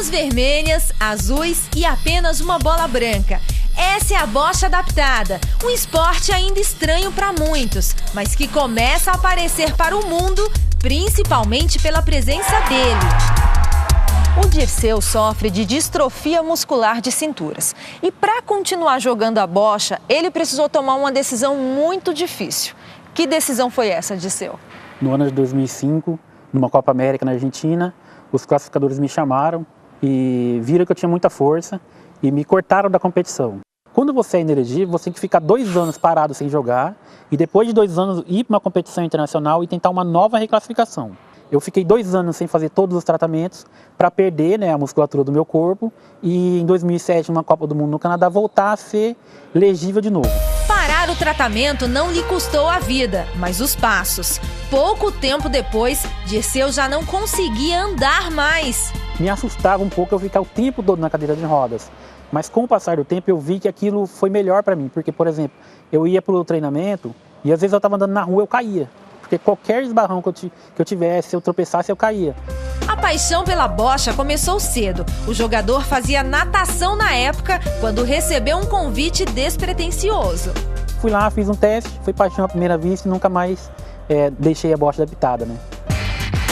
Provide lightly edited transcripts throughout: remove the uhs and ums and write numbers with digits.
bolinhas vermelhas, azuis e apenas uma bola branca. Essa é a bocha adaptada, um esporte ainda estranho para muitos, mas que começa a aparecer para o mundo, principalmente pela presença dele. O Dirceu sofre de distrofia muscular de cinturas. E para continuar jogando a bocha, ele precisou tomar uma decisão muito difícil. Que decisão foi essa, Dirceu? No ano de 2005, numa Copa América na Argentina, os classificadores me chamaram e viram que eu tinha muita força e me cortaram da competição. Quando você é inelegível, você tem que ficar 2 anos parado sem jogar e depois de 2 anos ir para uma competição internacional e tentar uma nova reclassificação. Eu fiquei 2 anos sem fazer todos os tratamentos para perder, a musculatura do meu corpo e em 2007, numa Copa do Mundo no Canadá, voltar a ser elegível de novo. Parar o tratamento não lhe custou a vida, mas os passos. Pouco tempo depois, Dirceu já não conseguia andar mais. Me assustava um pouco eu ficar o tempo todo na cadeira de rodas. Mas com o passar do tempo eu vi que aquilo foi melhor para mim. Porque, por exemplo, eu ia para o treinamento e às vezes eu estava andando na rua e eu caía. Porque qualquer esbarrão que eu tivesse, se eu tropeçasse, eu caía. A paixão pela bocha começou cedo. O jogador fazia natação na época, quando recebeu um convite despretensioso. Fui lá, fiz um teste, foi paixão à primeira vista e nunca mais deixei a bocha adaptada,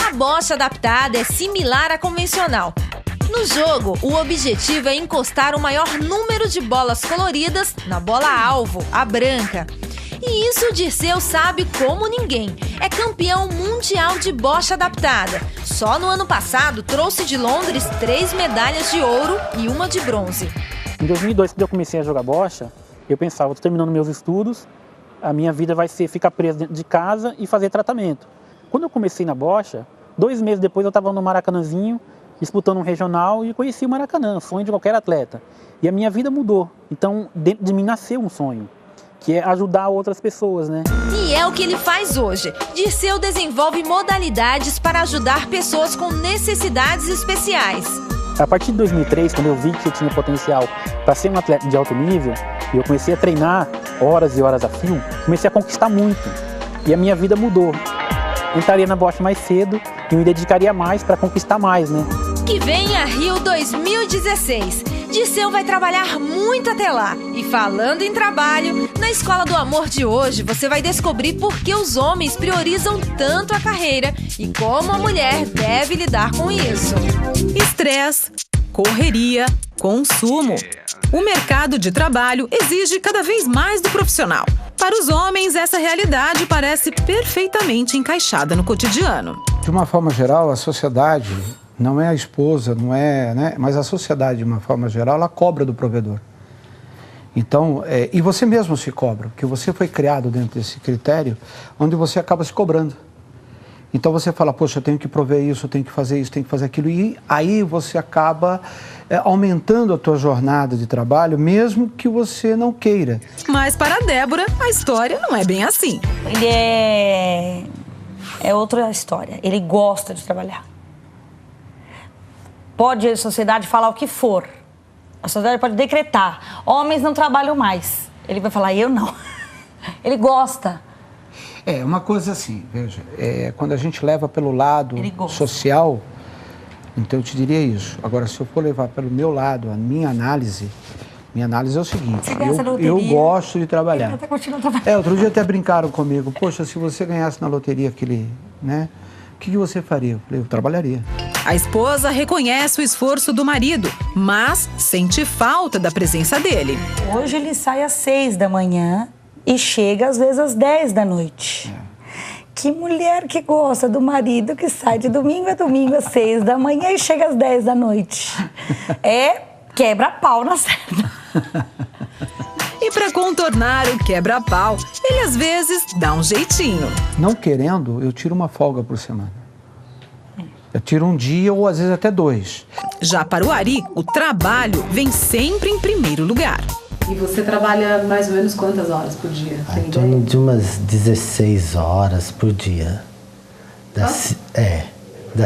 A bocha adaptada é similar à convencional. No jogo, o objetivo é encostar o maior número de bolas coloridas na bola-alvo, a branca. E isso o Dirceu sabe como ninguém. É campeão mundial de bocha adaptada. Só no ano passado trouxe de Londres 3 medalhas de ouro e 1 de bronze. Em 2002, quando eu comecei a jogar bocha, eu pensava, estou terminando meus estudos, a minha vida vai ser ficar preso dentro de casa e fazer tratamento. Quando eu comecei na bocha, 2 meses depois eu estava no Maracanãzinho, disputando um regional e conheci o Maracanã, sonho de qualquer atleta. E a minha vida mudou. Então, dentro de mim nasceu um sonho, que é ajudar outras pessoas, E é o que ele faz hoje. Dirceu desenvolve modalidades para ajudar pessoas com necessidades especiais. A partir de 2003, quando eu vi que eu tinha potencial para ser um atleta de alto nível, e eu comecei a treinar horas e horas a fio, comecei a conquistar muito. E a minha vida mudou. Entraria na bocha mais cedo e me dedicaria mais para conquistar mais, Que vem a Rio 2016. Dirceu vai trabalhar muito até lá. E falando em trabalho, na Escola do Amor de hoje você vai descobrir por que os homens priorizam tanto a carreira e como a mulher deve lidar com isso. Estresse, correria, consumo. O mercado de trabalho exige cada vez mais do profissional. Para os homens, essa realidade parece perfeitamente encaixada no cotidiano. De uma forma geral, a sociedade, não é a esposa, não é, mas a sociedade, de uma forma geral, ela cobra do provedor. Então, e você mesmo se cobra, porque você foi criado dentro desse critério, onde você acaba se cobrando. Então você fala, poxa, eu tenho que prover isso, eu tenho que fazer isso, tenho que fazer aquilo, e aí você acaba aumentando a tua jornada de trabalho, mesmo que você não queira. Mas para a Débora, a história não é bem assim. Ele é outra história, ele gosta de trabalhar. Pode a sociedade falar o que for, a sociedade pode decretar, homens não trabalham mais. Ele vai falar, eu não. Ele gosta. É uma coisa assim, veja, quando a gente leva pelo lado social, então eu te diria isso. Agora, se eu for levar pelo meu lado, a minha análise é o seguinte, eu gosto de trabalhar. Outro dia até brincaram comigo, poxa, se você ganhasse na loteria aquele, o que você faria? Eu falei, eu trabalharia. A esposa reconhece o esforço do marido, mas sente falta da presença dele. Hoje ele sai às 6 da manhã e chega às vezes às 10 da noite. Que mulher que gosta do marido que sai de domingo a domingo às 6 da manhã e chega às 10 da noite. Quebra-pau na certa. E para contornar o quebra-pau, ele às vezes dá um jeitinho. Não querendo, eu tiro uma folga por semana. Eu tiro um dia ou às vezes até 2. Já para o Ari, o trabalho vem sempre em primeiro lugar. E você trabalha mais ou menos quantas horas por dia? Em torno de umas 16 horas por dia. Das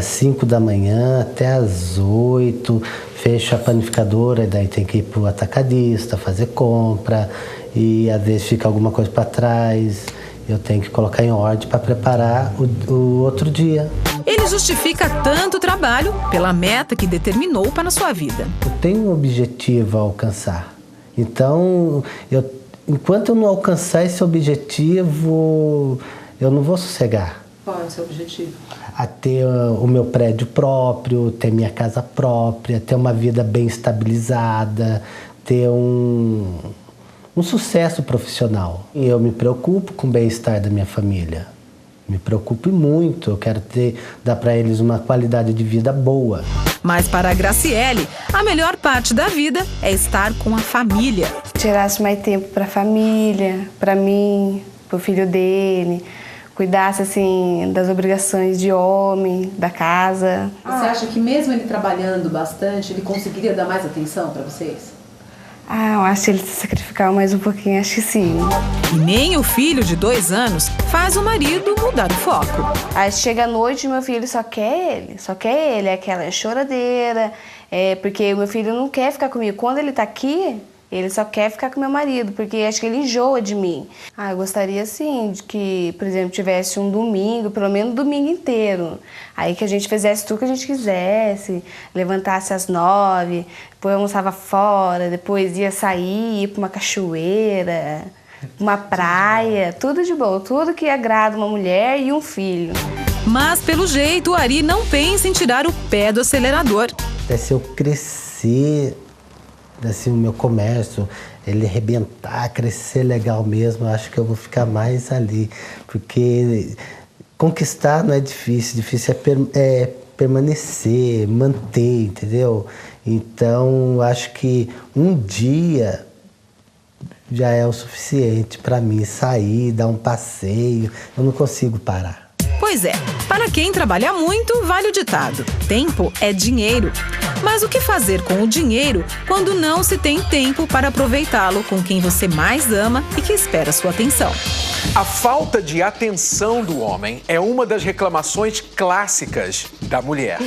5 da manhã até as 8, fecho a panificadora, e daí tem que ir pro atacadista, fazer compra, e às vezes fica alguma coisa para trás, eu tenho que colocar em ordem para preparar o outro dia. Ele justifica tanto trabalho pela meta que determinou para a sua vida. Eu tenho um objetivo a alcançar. Então, enquanto eu não alcançar esse objetivo, eu não vou sossegar. Qual é o seu objetivo? A ter o meu prédio próprio, ter minha casa própria, ter uma vida bem estabilizada, ter um sucesso profissional. E eu me preocupo com o bem-estar da minha família. Me preocupo muito, eu quero dar para eles uma qualidade de vida boa. Mas para a Graciele, a melhor parte da vida é estar com a família. Tirasse mais tempo para a família, para mim, para o filho dele, cuidasse assim das obrigações de homem, da casa. Você acha que mesmo ele trabalhando bastante, ele conseguiria dar mais atenção para vocês? Eu acho que ele se sacrificar mais um pouquinho, acho que sim. E nem o filho de 2 anos faz o marido mudar o foco. Aí chega a noite, meu filho só quer ele, é aquela choradeira, porque o meu filho não quer ficar comigo. Quando ele tá aqui, ele só quer ficar com meu marido, porque acho que ele enjoa de mim. Eu gostaria sim de que, por exemplo, tivesse um domingo, pelo menos um domingo inteiro. Aí que a gente fizesse tudo que a gente quisesse, levantasse às 9, depois almoçava fora, depois ia sair, ir para uma cachoeira, uma praia, tudo de bom, tudo que agrada uma mulher e um filho. Mas, pelo jeito, o Ari não pensa em tirar o pé do acelerador. Se eu crescer, assim, o meu comércio, ele arrebentar, crescer legal mesmo, eu acho que eu vou ficar mais ali. Porque conquistar não é difícil, é permanecer, manter, entendeu? Então, acho que um dia já é o suficiente para mim sair, dar um passeio. Eu não consigo parar. Pois é, para quem trabalha muito, vale o ditado: tempo é dinheiro. Mas o que fazer com o dinheiro quando não se tem tempo para aproveitá-lo com quem você mais ama e que espera sua atenção? A falta de atenção do homem é uma das reclamações clássicas da mulher.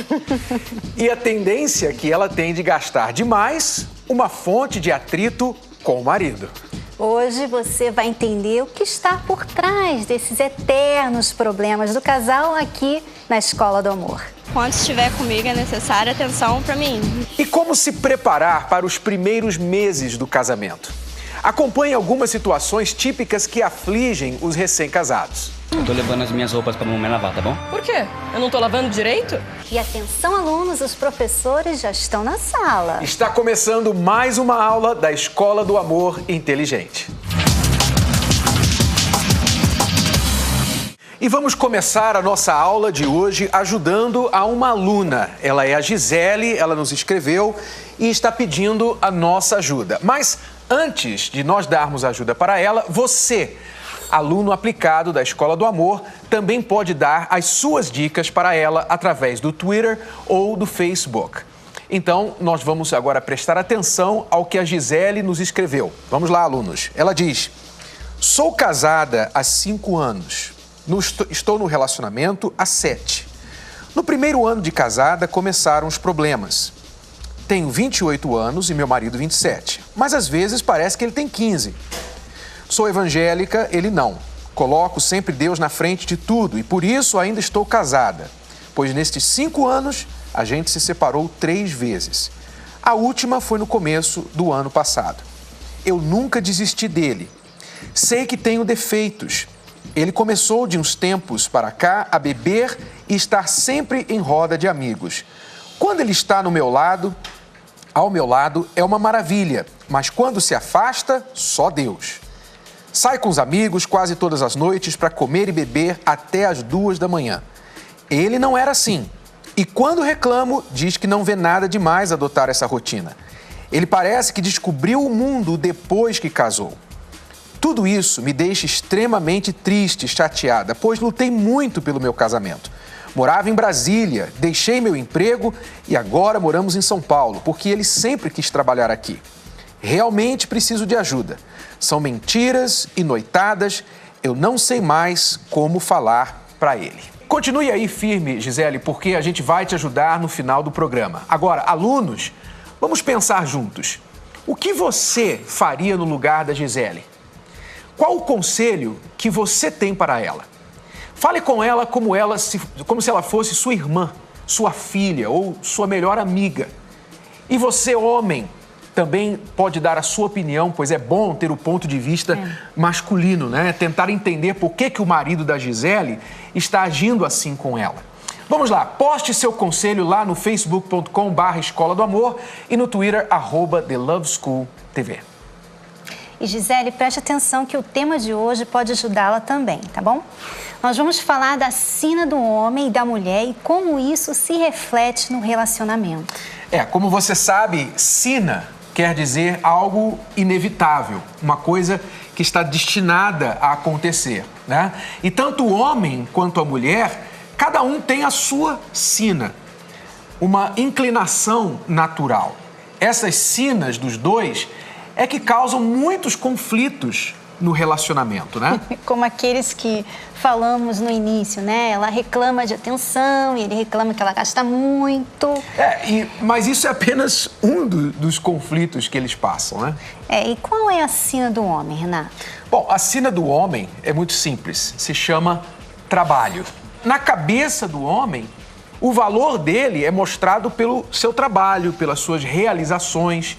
E a tendência que ela tem de gastar demais, uma fonte de atrito com o marido. Hoje você vai entender o que está por trás desses eternos problemas do casal aqui na Escola do Amor. Quando estiver comigo é necessária atenção para mim. E como se preparar para os primeiros meses do casamento? Acompanhe algumas situações típicas que afligem os recém-casados. Eu tô levando as minhas roupas pra mamãe lavar, tá bom? Por quê? Eu não tô lavando direito? E atenção, alunos, os professores já estão na sala. Está começando mais uma aula da Escola do Amor Inteligente. E vamos começar a nossa aula de hoje ajudando a uma aluna. Ela é a Gisele, ela nos escreveu e está pedindo a nossa ajuda. Mas antes de nós darmos ajuda para ela, você, aluno aplicado da Escola do Amor, também pode dar as suas dicas para ela através do Twitter ou do Facebook. Então, nós vamos agora prestar atenção ao que a Gisele nos escreveu. Vamos lá, alunos. Ela diz: sou casada há 5 anos. Estou no relacionamento há 7. No primeiro ano de casada, começaram os problemas. Tenho 28 anos e meu marido 27, mas às vezes parece que ele tem 15. Sou evangélica, ele não. Coloco sempre Deus na frente de tudo e por isso ainda estou casada, pois nestes 5 anos a gente se separou 3 vezes. A última foi no começo do ano passado. Eu nunca desisti dele. Sei que tenho defeitos. Ele começou de uns tempos para cá a beber e estar sempre em roda de amigos. Quando ele está ao meu lado é uma maravilha, mas quando se afasta, só Deus. Sai com os amigos quase todas as noites para comer e beber até as 2 da manhã. Ele não era assim. E quando reclamo, diz que não vê nada demais adotar essa rotina. Ele parece que descobriu o mundo depois que casou. Tudo isso me deixa extremamente triste e chateada, pois lutei muito pelo meu casamento. Morava em Brasília, deixei meu emprego e agora moramos em São Paulo, porque ele sempre quis trabalhar aqui. Realmente preciso de ajuda. São mentiras e noitadas, eu não sei mais como falar para ele. Continue aí firme, Gisele, porque a gente vai te ajudar no final do programa. Agora, alunos, vamos pensar juntos. O que você faria no lugar da Gisele? Qual o conselho que você tem para ela? Fale com ela como se ela fosse sua irmã, sua filha ou sua melhor amiga. E você, homem, também pode dar a sua opinião, pois é bom ter o ponto de vista masculino, né? Tentar entender por que o marido da Gisele está agindo assim com ela. Vamos lá, poste seu conselho lá no facebook.com/Escola do Amor e no Twitter, @TheLoveSchoolTV. E Gisele, preste atenção que o tema de hoje pode ajudá-la também, tá bom? Nós vamos falar da sina do homem e da mulher e como isso se reflete no relacionamento. Como você sabe, sina quer dizer algo inevitável, uma coisa que está destinada a acontecer, né? E tanto o homem quanto a mulher, cada um tem a sua sina, uma inclinação natural. Essas sinas dos dois é que causam muitos conflitos no relacionamento, né? Como aqueles que falamos no início, né? Ela reclama de atenção e ele reclama que ela gasta muito. Mas isso é apenas um dos conflitos que eles passam, né? E qual é a sina do homem, Renato? Bom, a sina do homem é muito simples, se chama trabalho. Na cabeça do homem, o valor dele é mostrado pelo seu trabalho, pelas suas realizações.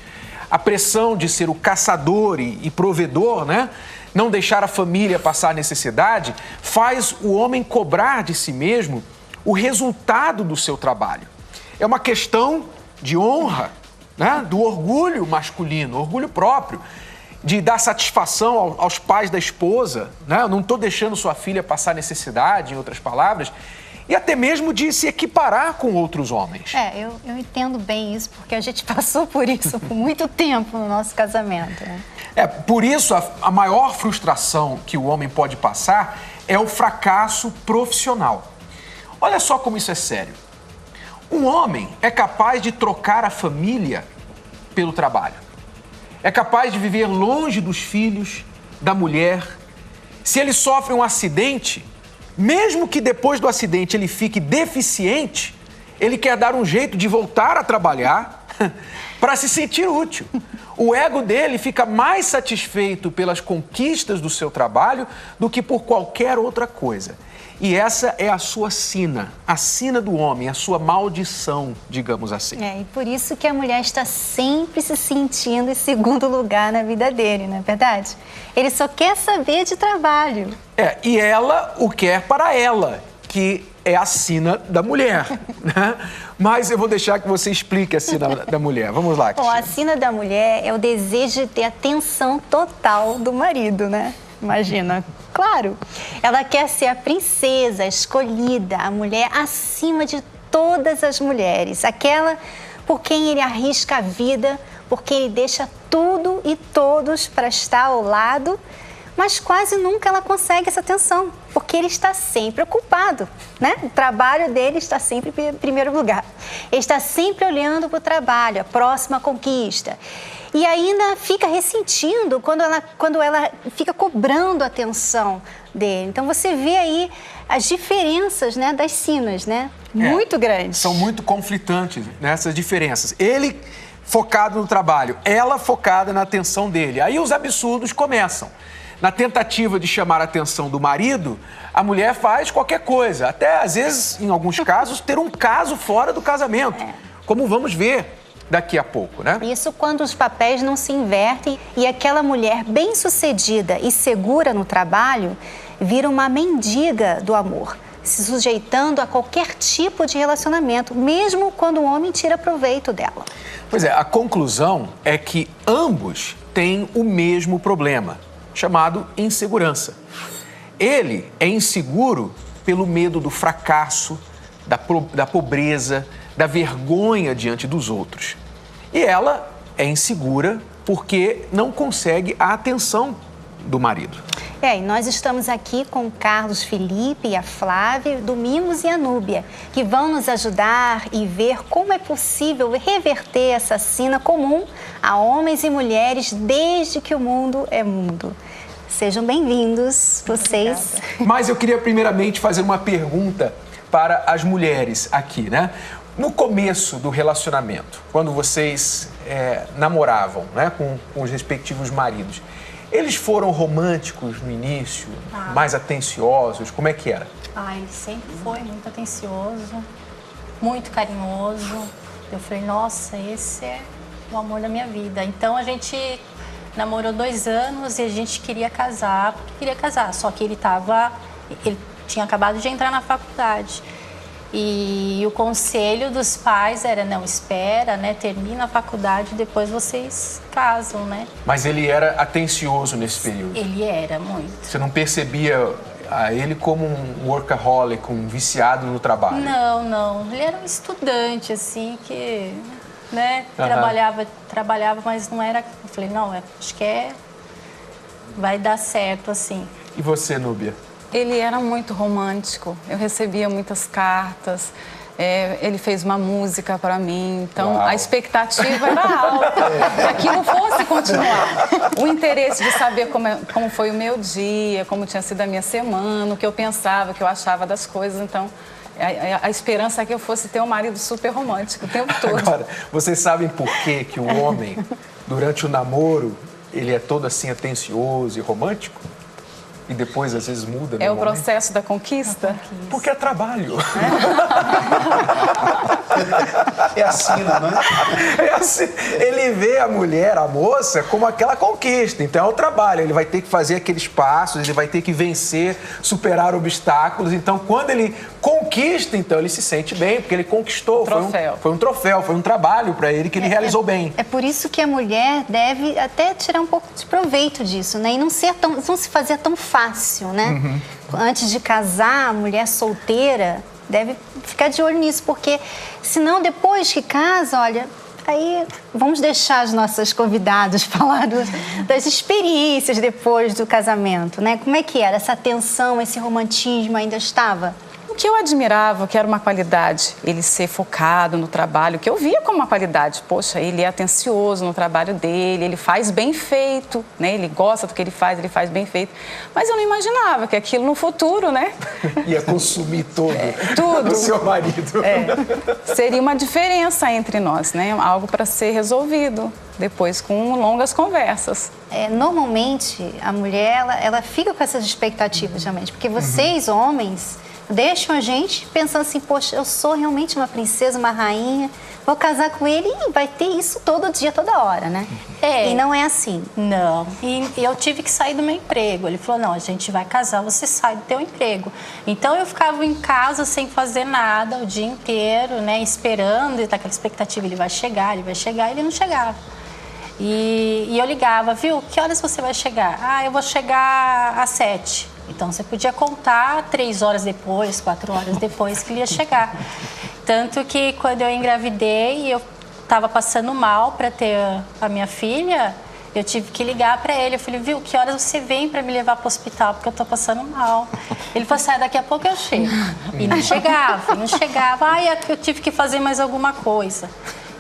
A pressão de ser o caçador e provedor, né? Não deixar a família passar necessidade, faz o homem cobrar de si mesmo o resultado do seu trabalho. É uma questão de honra, né? Do orgulho masculino, orgulho próprio, de dar satisfação aos pais da esposa, né? Não estou deixando sua filha passar necessidade, em outras palavras, e até mesmo de se equiparar com outros homens. Eu entendo bem isso, porque a gente passou por isso por muito tempo no nosso casamento, né? Por isso, a maior frustração que o homem pode passar é o fracasso profissional. Olha só como isso é sério. Um homem é capaz de trocar a família pelo trabalho. É capaz de viver longe dos filhos, da mulher. Se ele sofre um acidente, mesmo que depois do acidente ele fique deficiente, ele quer dar um jeito de voltar a trabalhar para se sentir útil. O ego dele fica mais satisfeito pelas conquistas do seu trabalho do que por qualquer outra coisa. E essa é a sua sina, a sina do homem, a sua maldição, digamos assim. E por isso que a mulher está sempre se sentindo em segundo lugar na vida dele, não é verdade? Ele só quer saber de trabalho. E ela o quer para ela, que é a sina da mulher, né? Mas eu vou deixar que você explique a sina da mulher. Vamos lá, Cristina. Bom, a sina da mulher é o desejo de ter atenção total do marido, né? Imagina. Claro, ela quer ser a princesa, a escolhida, a mulher acima de todas as mulheres. Aquela por quem ele arrisca a vida, por quem ele deixa tudo e todos para estar ao lado, mas quase nunca ela consegue essa atenção, porque ele está sempre ocupado, né? O trabalho dele está sempre em primeiro lugar. Ele está sempre olhando para o trabalho, a próxima conquista. E ainda fica ressentindo quando ela fica cobrando a atenção dele. Então você vê aí as diferenças, né, das sinas, né? Muito grandes. São muito conflitantes, né, essas diferenças. Ele focado no trabalho, ela focada na atenção dele. Aí os absurdos começam. Na tentativa de chamar a atenção do marido, a mulher faz qualquer coisa. Até, às vezes, em alguns casos, ter um caso fora do casamento. Como vamos ver daqui a pouco, né? Isso quando os papéis não se invertem e aquela mulher bem-sucedida e segura no trabalho vira uma mendiga do amor, se sujeitando a qualquer tipo de relacionamento, mesmo quando o homem tira proveito dela. Pois é, a conclusão é que ambos têm o mesmo problema, chamado insegurança. Ele é inseguro pelo medo do fracasso, da pobreza, da vergonha diante dos outros. E ela é insegura porque não consegue a atenção do marido. E nós estamos aqui com o Carlos Felipe e a Flávia, Domingos e a Núbia, que vão nos ajudar e ver como é possível reverter essa sina comum a homens e mulheres desde que o mundo é mundo. Sejam bem-vindos, vocês. Mas eu queria primeiramente fazer uma pergunta para as mulheres aqui, né? No começo do relacionamento, quando vocês namoravam, né, com os respectivos maridos, eles foram românticos no início, mais atenciosos? Como é que era? Ah, ele sempre foi muito atencioso, muito carinhoso. Eu falei, nossa, esse é o amor da minha vida. Então a gente namorou 2 anos e a gente queria casar, só que ele tinha acabado de entrar na faculdade. E o conselho dos pais era, não, espera, né, termina a faculdade e depois vocês casam, né? Mas ele era atencioso nesse período? Ele era, muito. Você não percebia ele como um workaholic, um viciado no trabalho? Não. Ele era um estudante, assim, que, né, trabalhava, mas não era... Eu falei, não, acho que vai dar certo, assim. E você, Núbia? Ele era muito romântico, eu recebia muitas cartas, ele fez uma música para mim, então Uau. A expectativa era alta, que aquilo fosse continuar. O interesse de saber como foi o meu dia, como tinha sido a minha semana, o que eu pensava, o que eu achava das coisas, então a esperança é que eu fosse ter um marido super romântico o tempo todo. Agora, vocês sabem por que o homem, durante o namoro, ele é todo assim atencioso e romântico? E depois, às vezes, muda. É o processo da conquista? Porque é trabalho. É assim, não é? É assim. Ele vê a mulher, a moça, como aquela conquista. Então, é o trabalho. Ele vai ter que fazer aqueles passos, ele vai ter que vencer, superar obstáculos. Então, quando ele conquista, então, ele se sente bem, porque ele conquistou. Foi um troféu, foi um trabalho para ele que ele realizou bem. É por isso que a mulher deve até tirar um pouco de proveito disso, né? E não se fazer tão fácil, né? Antes de casar, a mulher solteira deve ficar de olho nisso, porque senão depois que casa, olha, aí vamos deixar as nossas convidadas falar das experiências depois do casamento, né? Como é que era? Essa tensão, esse romantismo ainda estava? O que eu admirava, que era uma qualidade, ele ser focado no trabalho, que eu via como uma qualidade. Poxa, ele é atencioso no trabalho dele, ele faz bem feito, né? Ele gosta do que ele faz bem feito. Mas eu não imaginava que aquilo no futuro, né? Ia consumir tudo o seu marido. Seria uma diferença entre nós, né? Algo para ser resolvido depois com longas conversas. Normalmente, a mulher, ela fica com essas expectativas realmente, porque vocês, homens, deixam a gente pensando assim, poxa, eu sou realmente uma princesa, uma rainha, vou casar com ele e vai ter isso todo dia, toda hora, né? E não é assim. Não. E eu tive que sair do meu emprego. Ele falou, não, a gente vai casar, você sai do teu emprego. Então eu ficava em casa sem fazer nada o dia inteiro, né? Esperando, aquela expectativa, ele vai chegar, e ele não chegava. E eu ligava, viu, que horas você vai chegar? Ah, eu vou chegar às 7. Então, você podia contar 3 horas depois, 4 horas depois que ele ia chegar. Tanto que, quando eu engravidei e eu estava passando mal para ter a minha filha, eu tive que ligar para ele. Eu falei, viu, que horas você vem para me levar para o hospital? Porque eu estou passando mal. Ele falou assim, daqui a pouco eu chego. E não chegava. Ah, eu tive que fazer mais alguma coisa.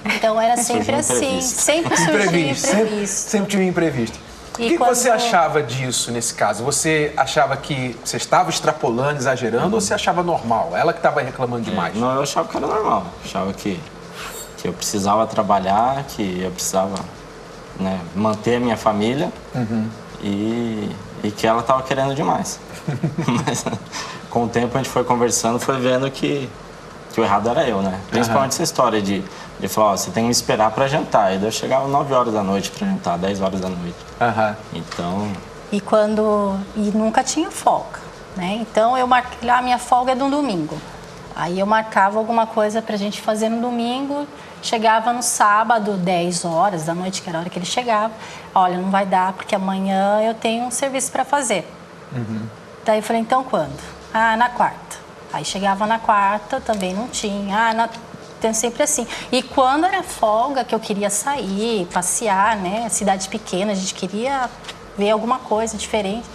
Então, era sempre assim. Sempre surgia imprevisto. Sempre tinha imprevisto. O que você achava disso nesse caso? Você achava que você estava extrapolando, exagerando, ou você achava normal? Ela que estava reclamando demais? Não, eu achava que era normal. Achava que eu precisava trabalhar, que eu precisava, né, manter a minha família e que ela estava querendo demais. Mas com o tempo a gente foi conversando, foi vendo que o errado era eu, né? Principalmente essa história de falar, ó, você tem que me esperar para jantar. E daí eu chegava 9 horas da noite para jantar, 10 horas da noite. Então... E nunca tinha folga, né? Então, a minha folga é no domingo. Aí eu marcava alguma coisa pra gente fazer no domingo, chegava no sábado, 10 horas da noite, que era a hora que ele chegava. Olha, não vai dar, porque amanhã eu tenho um serviço para fazer. Daí eu falei, então quando? Ah, na quarta. Aí chegava na quarta, também não tinha. Sempre assim. E quando era folga, que eu queria sair, passear, né? Cidade pequena, a gente queria ver alguma coisa diferente.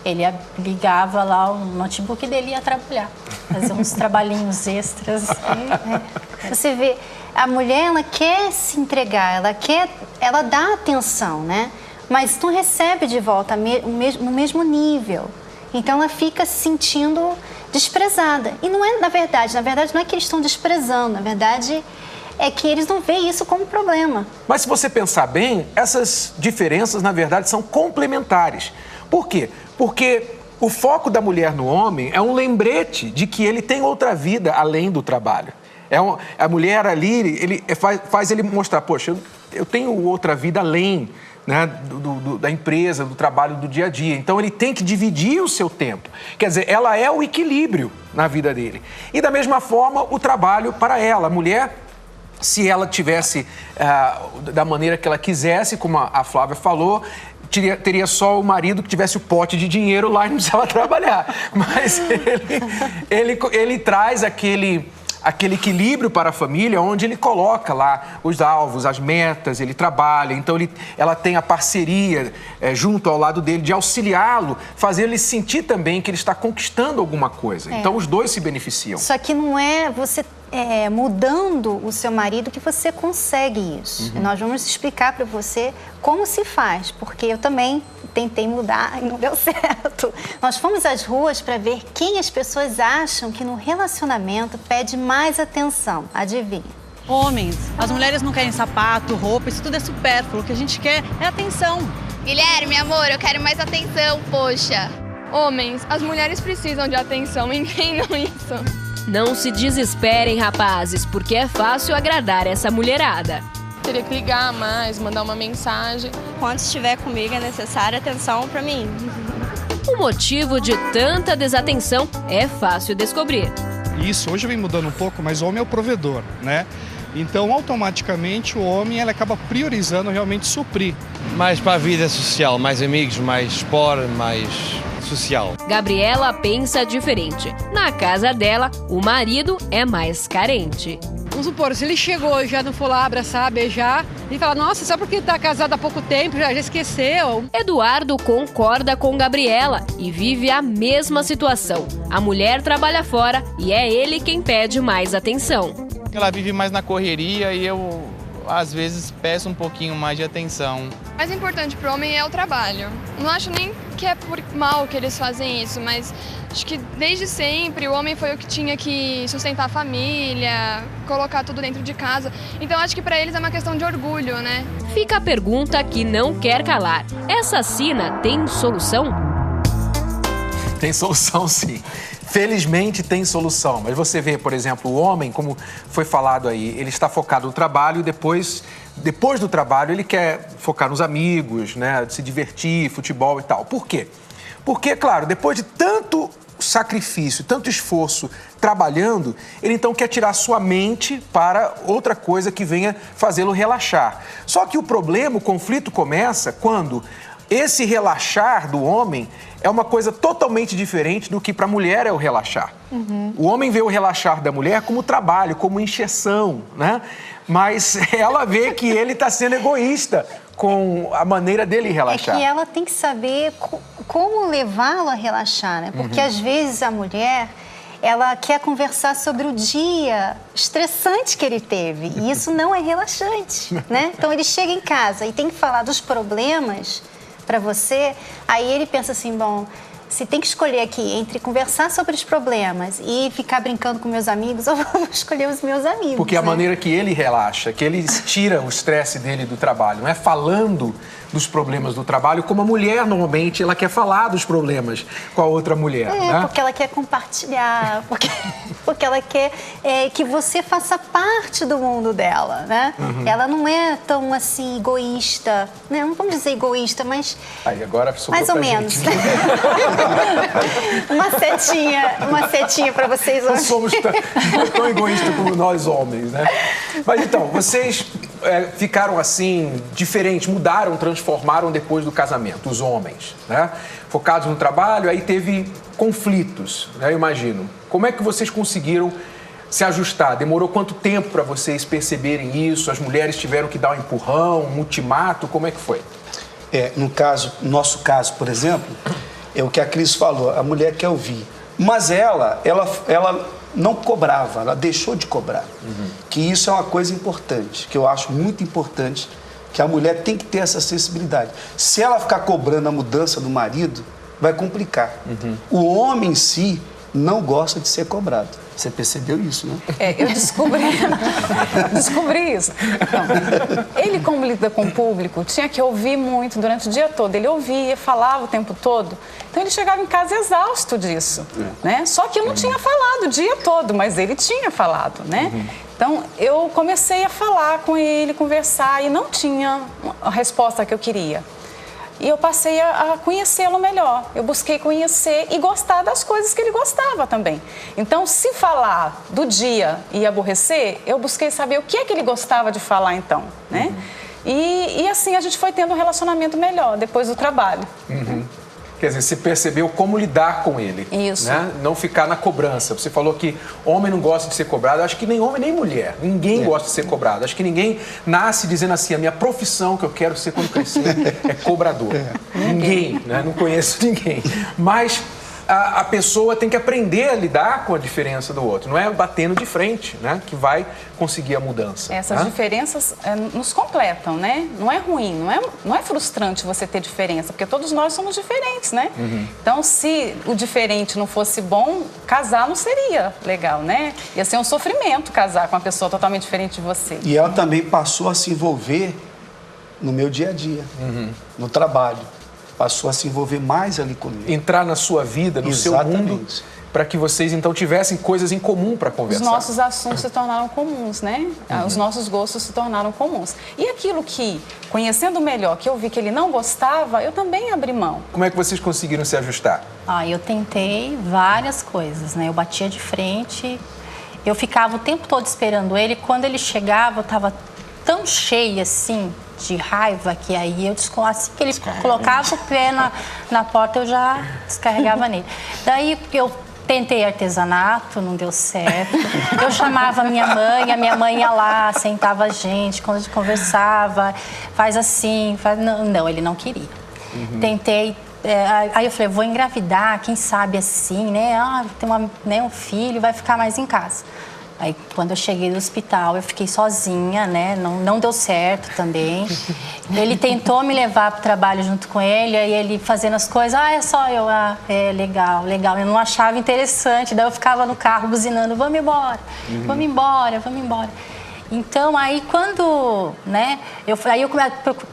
Ele ligava lá o notebook dele e ia trabalhar. Fazer uns trabalhinhos extras. Você vê, a mulher, ela quer se entregar, ela dá atenção, né? Mas não recebe de volta no mesmo nível. Então ela fica se sentindo desprezada. E não é, na verdade não é que eles estão desprezando, na verdade é que eles não veem isso como problema. Mas se você pensar bem, essas diferenças, na verdade, são complementares. Por quê? Porque O foco da mulher no homem é um lembrete de que ele tem outra vida além do trabalho. A mulher ali, faz ele mostrar, poxa, eu tenho outra vida além, né, da empresa, do trabalho do dia a dia. Então, ele tem que dividir o seu tempo. Quer dizer, ela é o equilíbrio na vida dele. E, da mesma forma, o trabalho para ela. A mulher, se ela tivesse da maneira que ela quisesse, como a Flávia falou, teria só o marido que tivesse o pote de dinheiro lá e não precisava trabalhar. Mas ele traz aquele equilíbrio para a família, onde ele coloca lá os alvos, as metas, ele trabalha. Então, ela tem a parceria junto ao lado dele de auxiliá-lo, fazer ele sentir também que ele está conquistando alguma coisa. Então, os dois se beneficiam. Só que não é você mudando o seu marido que você consegue isso. E nós vamos explicar para você como se faz, porque eu também tentei mudar e não deu certo. Nós fomos às ruas para ver quem as pessoas acham que no relacionamento pede mais atenção. Adivinha? Homens. As mulheres não querem sapato, roupa, isso tudo é supérfluo. O que a gente quer é atenção. Guilherme, amor, eu quero mais atenção, poxa. Homens, as mulheres precisam de atenção, entendam isso. Não se desesperem, rapazes, porque é fácil agradar essa mulherada. Teria que ligar mais, mandar uma mensagem. Quando estiver comigo é necessária atenção pra mim. O motivo de tanta desatenção é fácil descobrir. Isso hoje vem mudando um pouco, mas o homem é o provedor, né? Então, automaticamente, o homem ele acaba priorizando realmente suprir. Mais para a vida social, mais amigos, mais esporte, mais social. Gabriela pensa diferente. Na casa dela, o marido é mais carente. Vamos supor, se ele chegou e já não for lá abraçar, beijar, ele fala, nossa, só porque tá casado há pouco tempo, já esqueceu. Eduardo concorda com Gabriela e vive a mesma situação. A mulher trabalha fora e é ele quem pede mais atenção. Ela vive mais na correria e eu, às vezes, peço um pouquinho mais de atenção. O mais importante pro homem é o trabalho. Não acho nem que é por mal que eles fazem isso, mas acho que desde sempre o homem foi o que tinha que sustentar a família, colocar tudo dentro de casa. Então acho que para eles é uma questão de orgulho, né? Fica a pergunta que não quer calar. Essa sina tem solução? Tem solução, sim. Felizmente tem solução, mas você vê, por exemplo, o homem, como foi falado aí, ele está focado no trabalho e depois do trabalho ele quer focar nos amigos, né, se divertir, futebol e tal. Por quê? Porque, claro, depois de tanto sacrifício, tanto esforço trabalhando, ele então quer tirar sua mente para outra coisa que venha fazê-lo relaxar. Só que o problema, o conflito começa quando esse relaxar do homem é uma coisa totalmente diferente do que para a mulher é o relaxar. O homem vê o relaxar da mulher como trabalho, como encheção, né? Mas ela vê que ele está sendo egoísta com a maneira dele relaxar. É que ela tem que saber como levá-lo a relaxar, né? Porque às vezes a mulher, ela quer conversar sobre o dia estressante que ele teve e isso não é relaxante, né? Então ele chega em casa e tem que falar dos problemas para você, aí ele pensa assim, bom, se tem que escolher aqui entre conversar sobre os problemas e ficar brincando com meus amigos, eu vou escolher os meus amigos. Porque a maneira que ele relaxa, que ele tira o estresse dele do trabalho, não é falando dos problemas do trabalho, como a mulher, normalmente, ela quer falar dos problemas com a outra mulher. Né? Porque ela quer compartilhar, porque ela quer que você faça parte do mundo dela, né? Ela não é tão, assim, egoísta, né? Não vamos dizer egoísta, mas... Aí, agora mais ou menos. uma setinha para vocês hoje. Não somos tão egoístas como nós homens, né? Mas então, vocês ficaram assim, diferentes, mudaram, transformaram depois do casamento, os homens, né? Focados no trabalho, aí teve conflitos, né? Eu imagino. Como é que vocês conseguiram se ajustar? Demorou quanto tempo para vocês perceberem isso? As mulheres tiveram que dar um empurrão, um ultimato? Como é que foi? No nosso caso, por exemplo, é o que a Cris falou, a mulher quer ouvir. Mas ela não cobrava, ela deixou de cobrar. Que isso é uma coisa importante, que eu acho muito importante, que a mulher tem que ter essa sensibilidade. Se ela ficar cobrando a mudança do marido, vai complicar. O homem em si, não gosta de ser cobrado. Você percebeu isso, né? Eu descobri isso. Então, ele, como lida com o público, tinha que ouvir muito durante o dia todo. Ele ouvia, falava o tempo todo. Então, ele chegava em casa exausto disso, né? Só que eu não tinha falado o dia todo, mas ele tinha falado, né? Então, eu comecei a falar com ele, conversar, e não tinha a resposta que eu queria. E eu passei a conhecê-lo melhor. Eu busquei conhecer e gostar das coisas que ele gostava também. Então, se falar do dia e aborrecer, eu busquei saber o que é que ele gostava de falar então, né? E assim a gente foi tendo um relacionamento melhor depois do trabalho. Quer dizer, você percebeu como lidar com ele. Isso. Né? Não ficar na cobrança. Você falou que homem não gosta de ser cobrado. Acho que nem homem nem mulher. Ninguém gosta de ser cobrado. Acho que ninguém nasce dizendo assim, a minha profissão que eu quero ser quando crescer é cobrador. Ninguém, né? Não conheço ninguém. Mas a pessoa tem que aprender a lidar com a diferença do outro. Não é batendo de frente, né? Que vai conseguir a mudança. Essas diferenças nos completam, né? Não é ruim, não é frustrante você ter diferença, porque todos nós somos diferentes, né? Então, se o diferente não fosse bom, casar não seria legal, né? Ia ser um sofrimento casar com uma pessoa totalmente diferente de você. E ela também passou a se envolver no meu dia a dia, no trabalho. Passou a se envolver mais ali comigo. Entrar na sua vida, no seu mundo, para que vocês então tivessem coisas em comum para conversar. Os nossos assuntos se tornaram comuns, né? Os nossos gostos se tornaram comuns. E aquilo que, conhecendo melhor, que eu vi que ele não gostava, eu também abri mão. Como é que vocês conseguiram se ajustar? Eu tentei várias coisas, né? Eu batia de frente, eu ficava o tempo todo esperando ele. Quando ele chegava, eu estava tão cheia assim de raiva que aí eu assim que ele colocava o pé na porta, eu já descarregava nele. Daí eu tentei artesanato, não deu certo. Eu chamava a minha mãe ia lá, sentava a gente, quando a gente conversava, faz assim, faz... Não, ele não queria. Tentei, aí eu falei, vou engravidar, quem sabe assim, né? Tem um filho, vai ficar mais em casa. Aí, quando eu cheguei no hospital, eu fiquei sozinha, né? Não deu certo também. Ele tentou me levar para o trabalho junto com ele, aí ele fazendo as coisas, é só eu, legal. Eu não achava interessante, daí eu ficava no carro buzinando, vamos embora. Então, aí quando, né, eu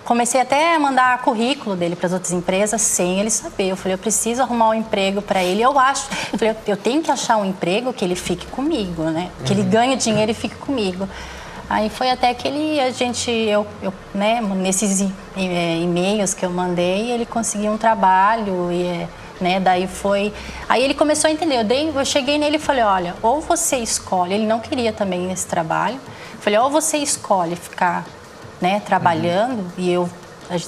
comecei até a mandar currículo dele para as outras empresas sem ele saber. Eu falei, eu preciso arrumar um emprego para ele. Eu falei, eu tenho que achar um emprego que ele fique comigo, né? Que ele ganhe dinheiro e fique comigo. Aí foi até que né, nesses e-mails que eu mandei, ele conseguiu um trabalho e... Né, daí foi... Aí ele começou a entender. Eu cheguei nele e falei, olha, ou você escolhe... Ele não queria também esse trabalho. Falei, ou você escolhe ficar, né, trabalhando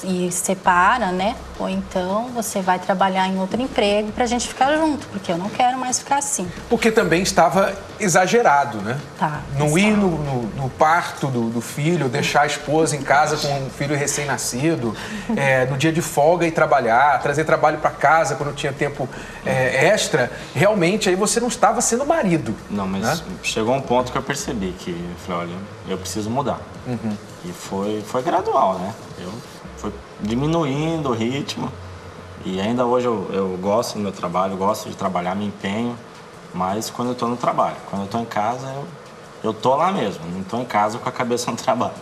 e separa, né? Ou então você vai trabalhar em outro emprego pra gente ficar junto, porque eu não quero mais ficar assim. Porque também estava exagerado, né? Tá. Não ir no parto do filho, deixar a esposa em casa com um filho recém-nascido, no dia de folga ir trabalhar, trazer trabalho para casa quando tinha tempo extra, realmente aí você não estava sendo marido. Não, mas né? Chegou um ponto que eu percebi que eu falei, olha, eu preciso mudar. E foi gradual, né? Eu fui diminuindo o ritmo e ainda hoje eu gosto do meu trabalho, gosto de trabalhar, me empenho, mas quando eu estou no trabalho, quando eu estou em casa, eu tô lá mesmo, não estou em casa com a cabeça no trabalho.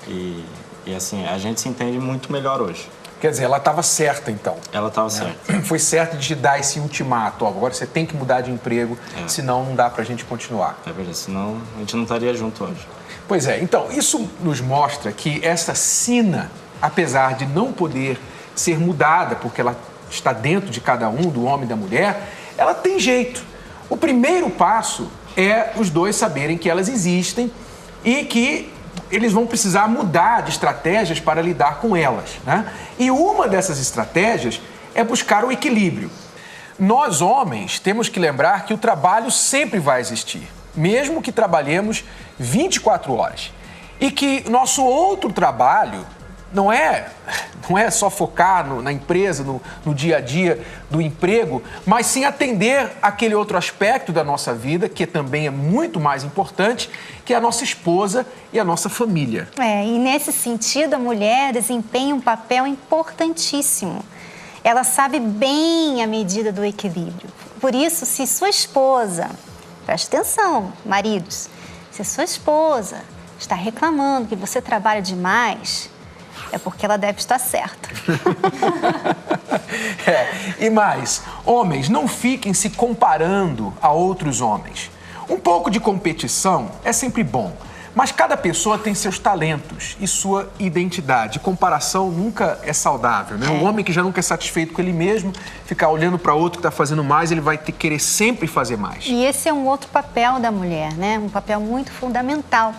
E assim, a gente se entende muito melhor hoje. Quer dizer, ela estava certa então? Ela estava certa. Foi certo de te dar esse ultimato, agora você tem que mudar de emprego, senão não dá pra gente continuar. É verdade, senão a gente não estaria junto hoje. Pois é, então isso nos mostra que essa sina, apesar de não poder ser mudada, porque ela está dentro de cada um, do homem e da mulher, ela tem jeito. O primeiro passo é os dois saberem que elas existem e que eles vão precisar mudar de estratégias para lidar com elas, né? E uma dessas estratégias é buscar o equilíbrio. Nós, homens, temos que lembrar que o trabalho sempre vai existir, mesmo que trabalhemos 24 horas. E que nosso outro trabalho não é só focar na empresa, no dia a dia do emprego, mas sim atender aquele outro aspecto da nossa vida, que também é muito mais importante, que é a nossa esposa e a nossa família. E nesse sentido, a mulher desempenha um papel importantíssimo. Ela sabe bem a medida do equilíbrio. Por isso, se sua esposa, preste atenção, maridos, se sua esposa está reclamando que você trabalha demais, é porque ela deve estar certa. E mais, homens, não fiquem se comparando a outros homens. Um pouco de competição é sempre bom, mas cada pessoa tem seus talentos e sua identidade. Comparação nunca é saudável, né? O homem que já nunca é satisfeito com ele mesmo, ficar olhando para outro que está fazendo mais, ele vai querer sempre fazer mais. E esse é um outro papel da mulher, né? Um papel muito fundamental,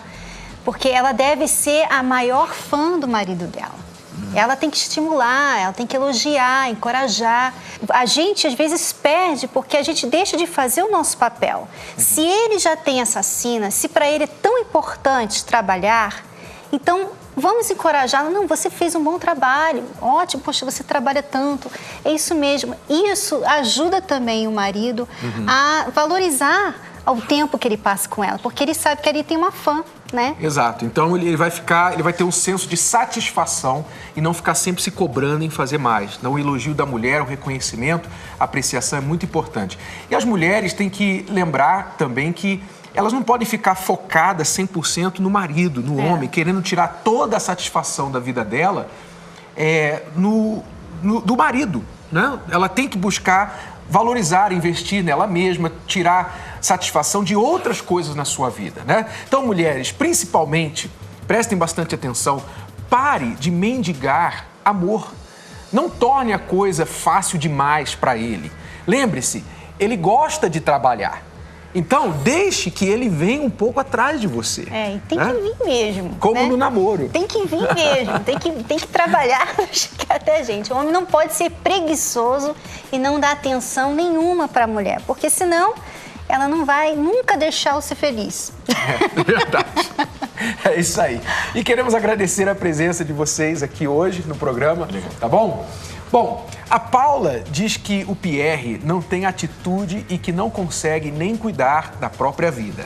porque ela deve ser a maior fã do marido dela. Ela tem que estimular, ela tem que elogiar, encorajar. A gente, às vezes, perde porque a gente deixa de fazer o nosso papel. Se ele já tem essa sina, se para ele é tão importante trabalhar, então vamos encorajá-lo. Não, você fez um bom trabalho, ótimo, poxa, você trabalha tanto. É isso mesmo. Isso ajuda também o marido a valorizar o tempo que ele passa com ela, porque ele sabe que ali tem uma fã, né? Exato. Então ele vai ter um senso de satisfação e não ficar sempre se cobrando em fazer mais. Então, o elogio da mulher, o reconhecimento, a apreciação é muito importante. E as mulheres têm que lembrar também que elas não podem ficar focadas 100% no marido, no homem, querendo tirar toda a satisfação da vida dela do marido, né? Ela tem que buscar valorizar, investir nela mesma, tirar satisfação de outras coisas na sua vida, né? Então, mulheres, principalmente, prestem bastante atenção, pare de mendigar amor. Não torne a coisa fácil demais para ele. Lembre-se, ele gosta de trabalhar. Então, deixe que ele venha um pouco atrás de você. E tem que vir mesmo. Como no namoro. Tem que vir mesmo, tem que trabalhar até a gente. O homem não pode ser preguiçoso e não dar atenção nenhuma para a mulher, porque senão ela não vai nunca deixá-lo ser feliz. É verdade. É isso aí. E queremos agradecer a presença de vocês aqui hoje no programa, tá bom? Bom, a Paula diz que o Pierre não tem atitude e que não consegue nem cuidar da própria vida.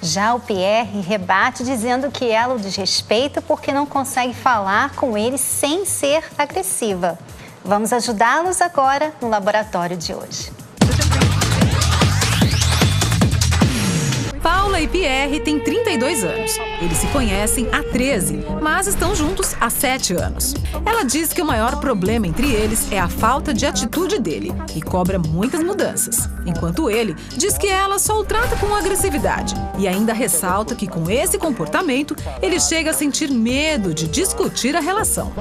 Já o Pierre rebate dizendo que ela o desrespeita porque não consegue falar com ele sem ser agressiva. Vamos ajudá-los agora no laboratório de hoje. Paula e Pierre têm 32 anos. Eles se conhecem há 13, mas estão juntos há 7 anos. Ela diz que o maior problema entre eles é a falta de atitude dele e cobra muitas mudanças, enquanto ele diz que ela só o trata com agressividade e ainda ressalta que com esse comportamento ele chega a sentir medo de discutir a relação.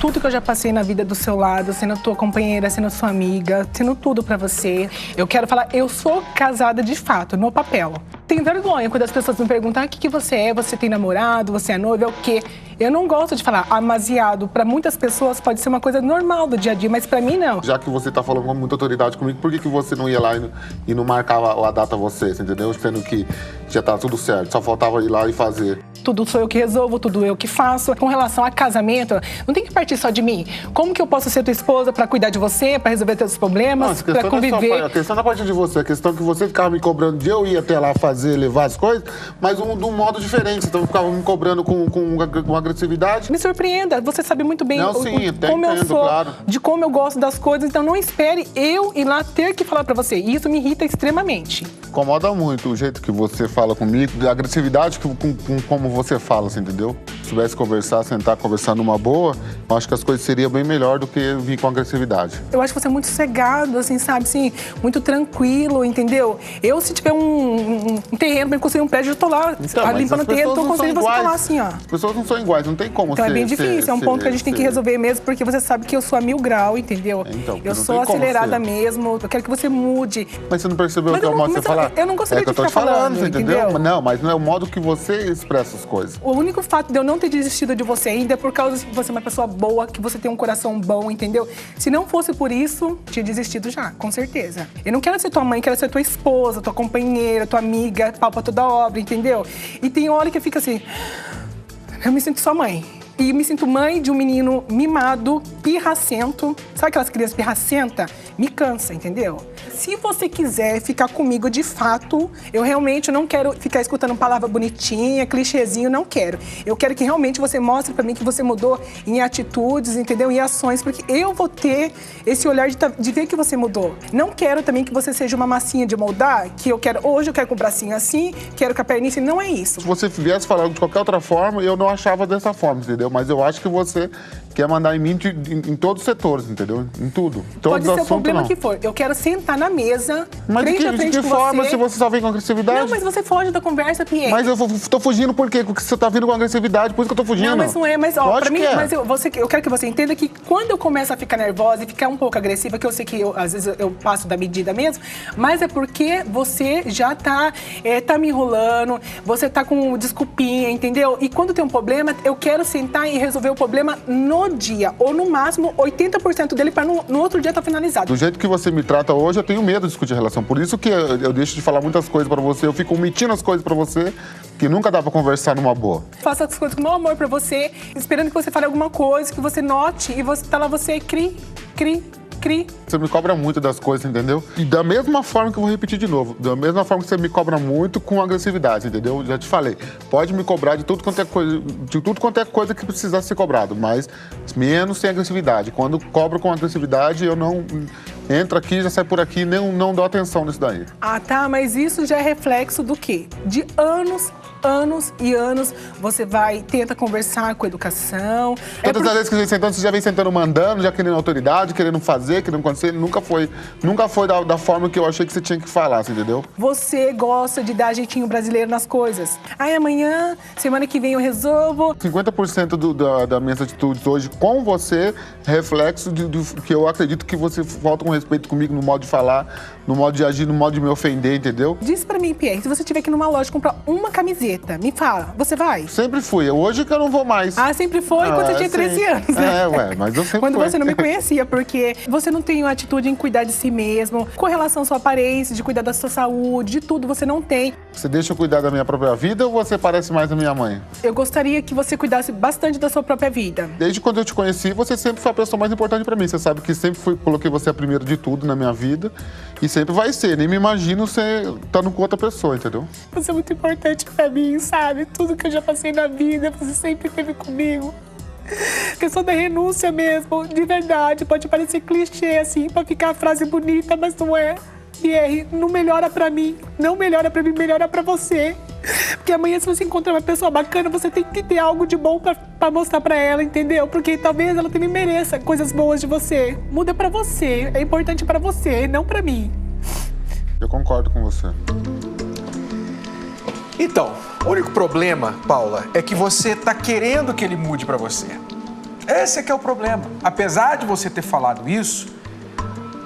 Tudo que eu já passei na vida do seu lado, sendo tua companheira, sendo sua amiga, sendo tudo pra você, eu quero falar, eu sou casada de fato, no papel. Tenho vergonha quando as pessoas me perguntam o que você é, você tem namorado, você é noiva, é o quê? Eu não gosto de falar amasiado. Para muitas pessoas pode ser uma coisa normal do dia a dia, mas para mim não. Já que você tá falando com muita autoridade comigo, por que você não ia lá e não marcava a data você, entendeu? Sendo que já tá tudo certo, só faltava ir lá e fazer. Tudo sou eu que resolvo, tudo eu que faço. Com relação a casamento, não tem que partir só de mim. Como que eu posso ser tua esposa para cuidar de você, para resolver teus problemas, para conviver? A questão não é partir de você, a questão é que você ficava me cobrando de eu ir até lá fazer, levar as coisas, mas de um modo diferente. Então eu ficava me cobrando com agressividade. Me surpreenda, você sabe muito bem como eu sou, claro. De como eu gosto das coisas, então não espere eu ir lá ter que falar para você. E isso me irrita extremamente. Incomoda muito o jeito que você fala comigo, a agressividade com como você fala, assim, entendeu? Se tivesse conversar, sentar, conversar numa boa, eu acho que as coisas seriam bem melhor do que vir com agressividade. Eu acho que você é muito sossegado, assim, sabe? Assim, muito tranquilo, entendeu? Eu, se tiver um terreno pra construir um prédio, eu tô lá limpando o terreno, tô conseguindo você falar assim, ó. As pessoas não são iguais, não tem como então é bem difícil, é um ponto que a gente tem que resolver mesmo, porque você sabe que eu sou a 1000 graus, entendeu? Então, eu sou acelerada mesmo, eu quero que você mude. Mas você não percebeu que é o modo de você falar? Eu não gostaria de ficar falando, você entendeu? Não, mas não é o modo que você expressa as coisas. O único fato de eu não ter desistido de você ainda é por causa que você é uma pessoa boa, que você tem um coração bom, entendeu? Se não fosse por isso, tinha desistido já, com certeza. Eu não quero ser tua mãe, quero ser tua esposa, tua companheira, tua amiga, pau pra toda obra, entendeu? E tem hora que fica assim, eu me sinto sua mãe. E me sinto mãe de um menino mimado, pirracento. Sabe aquelas crianças pirracentas? Me cansa, entendeu? Se você quiser ficar comigo de fato, eu realmente não quero ficar escutando palavra bonitinha, clichêzinho, não quero. Eu quero que realmente você mostre pra mim que você mudou em atitudes, entendeu? Em ações, porque eu vou ter esse olhar de ver que você mudou. Não quero também que você seja uma massinha de moldar, que hoje eu quero com o bracinho assim, quero com a perninha assim, não é isso. Se você viesse falando de qualquer outra forma, eu não achava dessa forma, entendeu? Mas eu acho que você quer mandar em mim em todos os setores, entendeu? Em tudo. Todos Pode ser o problema não. que for. Eu quero sentar na mesa, mas frente a frente de que com forma, você. se você só vem com agressividade? Não, mas você foge da conversa, Pierre. Mas eu tô fugindo por quê? Porque você tá vindo com agressividade, por isso que eu tô fugindo. Não, mas não é. Mas, ó, pra mim, é. mas eu quero que você entenda que quando eu começo a ficar nervosa e ficar um pouco agressiva, que eu sei que às vezes eu passo da medida mesmo, mas é porque você já tá me enrolando, você tá com desculpinha, entendeu? E quando tem um problema, eu quero sentar e resolver o problema no dia, ou no máximo 80% dele para no outro dia tá finalizado. Do jeito que você me trata hoje, eu tenho medo de discutir a relação. Por isso que eu deixo de falar muitas coisas pra você, eu fico omitindo as coisas pra você, que nunca dá pra conversar numa boa. Faço as coisas com o maior amor pra você, esperando que você fale alguma coisa, que você note, e você tá lá, você cri. Você me cobra muito das coisas, entendeu? E da mesma forma que eu vou repetir de novo, da mesma forma que você me cobra muito com agressividade, entendeu? Já te falei, pode me cobrar de tudo quanto é coisa que precisar ser cobrado, mas menos sem agressividade. Quando cobro com agressividade, eu não entro aqui, já sai por aqui, não dou atenção nisso daí. Ah, tá, mas isso já é reflexo do quê? De anos e anos, você tenta conversar com a educação. Todas as vezes que a gente sentando, você já vem sentando mandando, já querendo autoridade, querendo fazer, querendo acontecer, nunca foi da forma que eu achei que você tinha que falar, entendeu? Você gosta de dar jeitinho brasileiro nas coisas. Aí amanhã, semana que vem eu resolvo. 50% das minhas atitudes hoje com você é reflexo do que eu acredito que você falta com respeito comigo no modo de falar, no modo de agir, no modo de me ofender, entendeu? Diz pra mim, Pierre, se você tiver aqui numa loja comprar uma camiseta, me fala, você vai? Sempre fui. Hoje que eu não vou mais. Ah, sempre foi quando você tinha 13 anos, né? Mas eu sempre Quando fui. você não me conhecia, porque você não tem uma atitude em cuidar de si mesmo, com relação à sua aparência, de cuidar da sua saúde, de tudo, você não tem. Você deixa eu cuidar da minha própria vida ou você parece mais a minha mãe? Eu gostaria que você cuidasse bastante da sua própria vida. Desde quando eu te conheci, você sempre foi a pessoa mais importante pra mim. Você sabe que sempre coloquei você a primeira de tudo na minha vida e sempre vai ser. Nem me imagino você estando com outra pessoa, entendeu? Você é muito importante pra mim, sabe? Tudo que eu já passei na vida, você sempre esteve comigo. Questão da renúncia mesmo, de verdade. Pode parecer clichê, assim, pra ficar a frase bonita, mas não é. Pierre, não melhora pra mim. Não melhora pra mim, melhora pra você. Porque amanhã, se você encontrar uma pessoa bacana, você tem que ter algo de bom pra mostrar pra ela, entendeu? Porque talvez ela também mereça coisas boas de você. Muda pra você. É importante pra você, não pra mim. Eu concordo com você. Então, o único problema, Paula, é que você tá querendo que ele mude pra você. Esse é que é o problema. Apesar de você ter falado isso,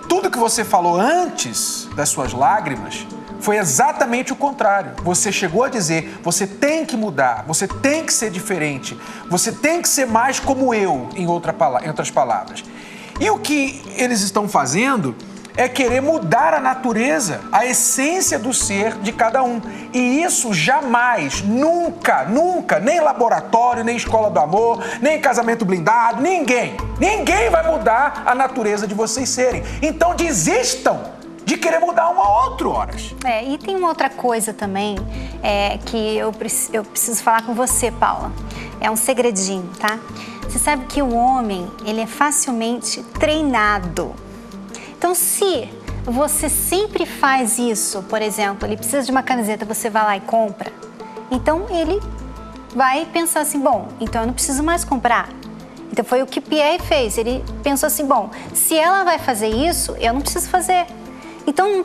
tudo que você falou antes das suas lágrimas foi exatamente o contrário. Você chegou a dizer, você tem que mudar, você tem que ser diferente, você tem que ser mais como eu, em outras palavras. E o que eles estão fazendo é querer mudar a natureza, a essência do ser de cada um. E isso jamais, nunca, nem laboratório, nem escola do amor, nem casamento blindado, ninguém vai mudar a natureza de vocês serem. Então desistam de querer mudar um ao outro, horas. E tem uma outra coisa também que eu preciso falar com você, Paula. É um segredinho, tá? Você sabe que o homem, ele é facilmente treinado. Então, se você sempre faz isso, por exemplo, ele precisa de uma camiseta, você vai lá e compra, então ele vai pensar assim, bom, então eu não preciso mais comprar. Então foi o que Pierre fez, ele pensou assim, bom, se ela vai fazer isso, eu não preciso fazer. Então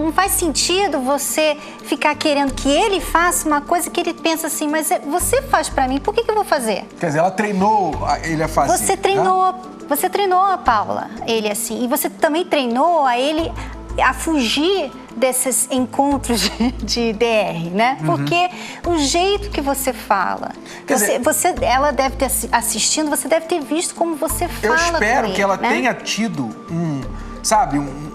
não faz sentido você ficar querendo que ele faça uma coisa que ele pensa assim, mas você faz pra mim, por que eu vou fazer? Quer dizer, ela treinou ele a fazer. Você treinou a Paula, ele assim, e você também treinou a ele a fugir desses encontros de DR, né? Porque o jeito que você fala, ela deve ter assistindo, você deve ter visto como você fala. Eu espero com que ela ele, né? tenha tido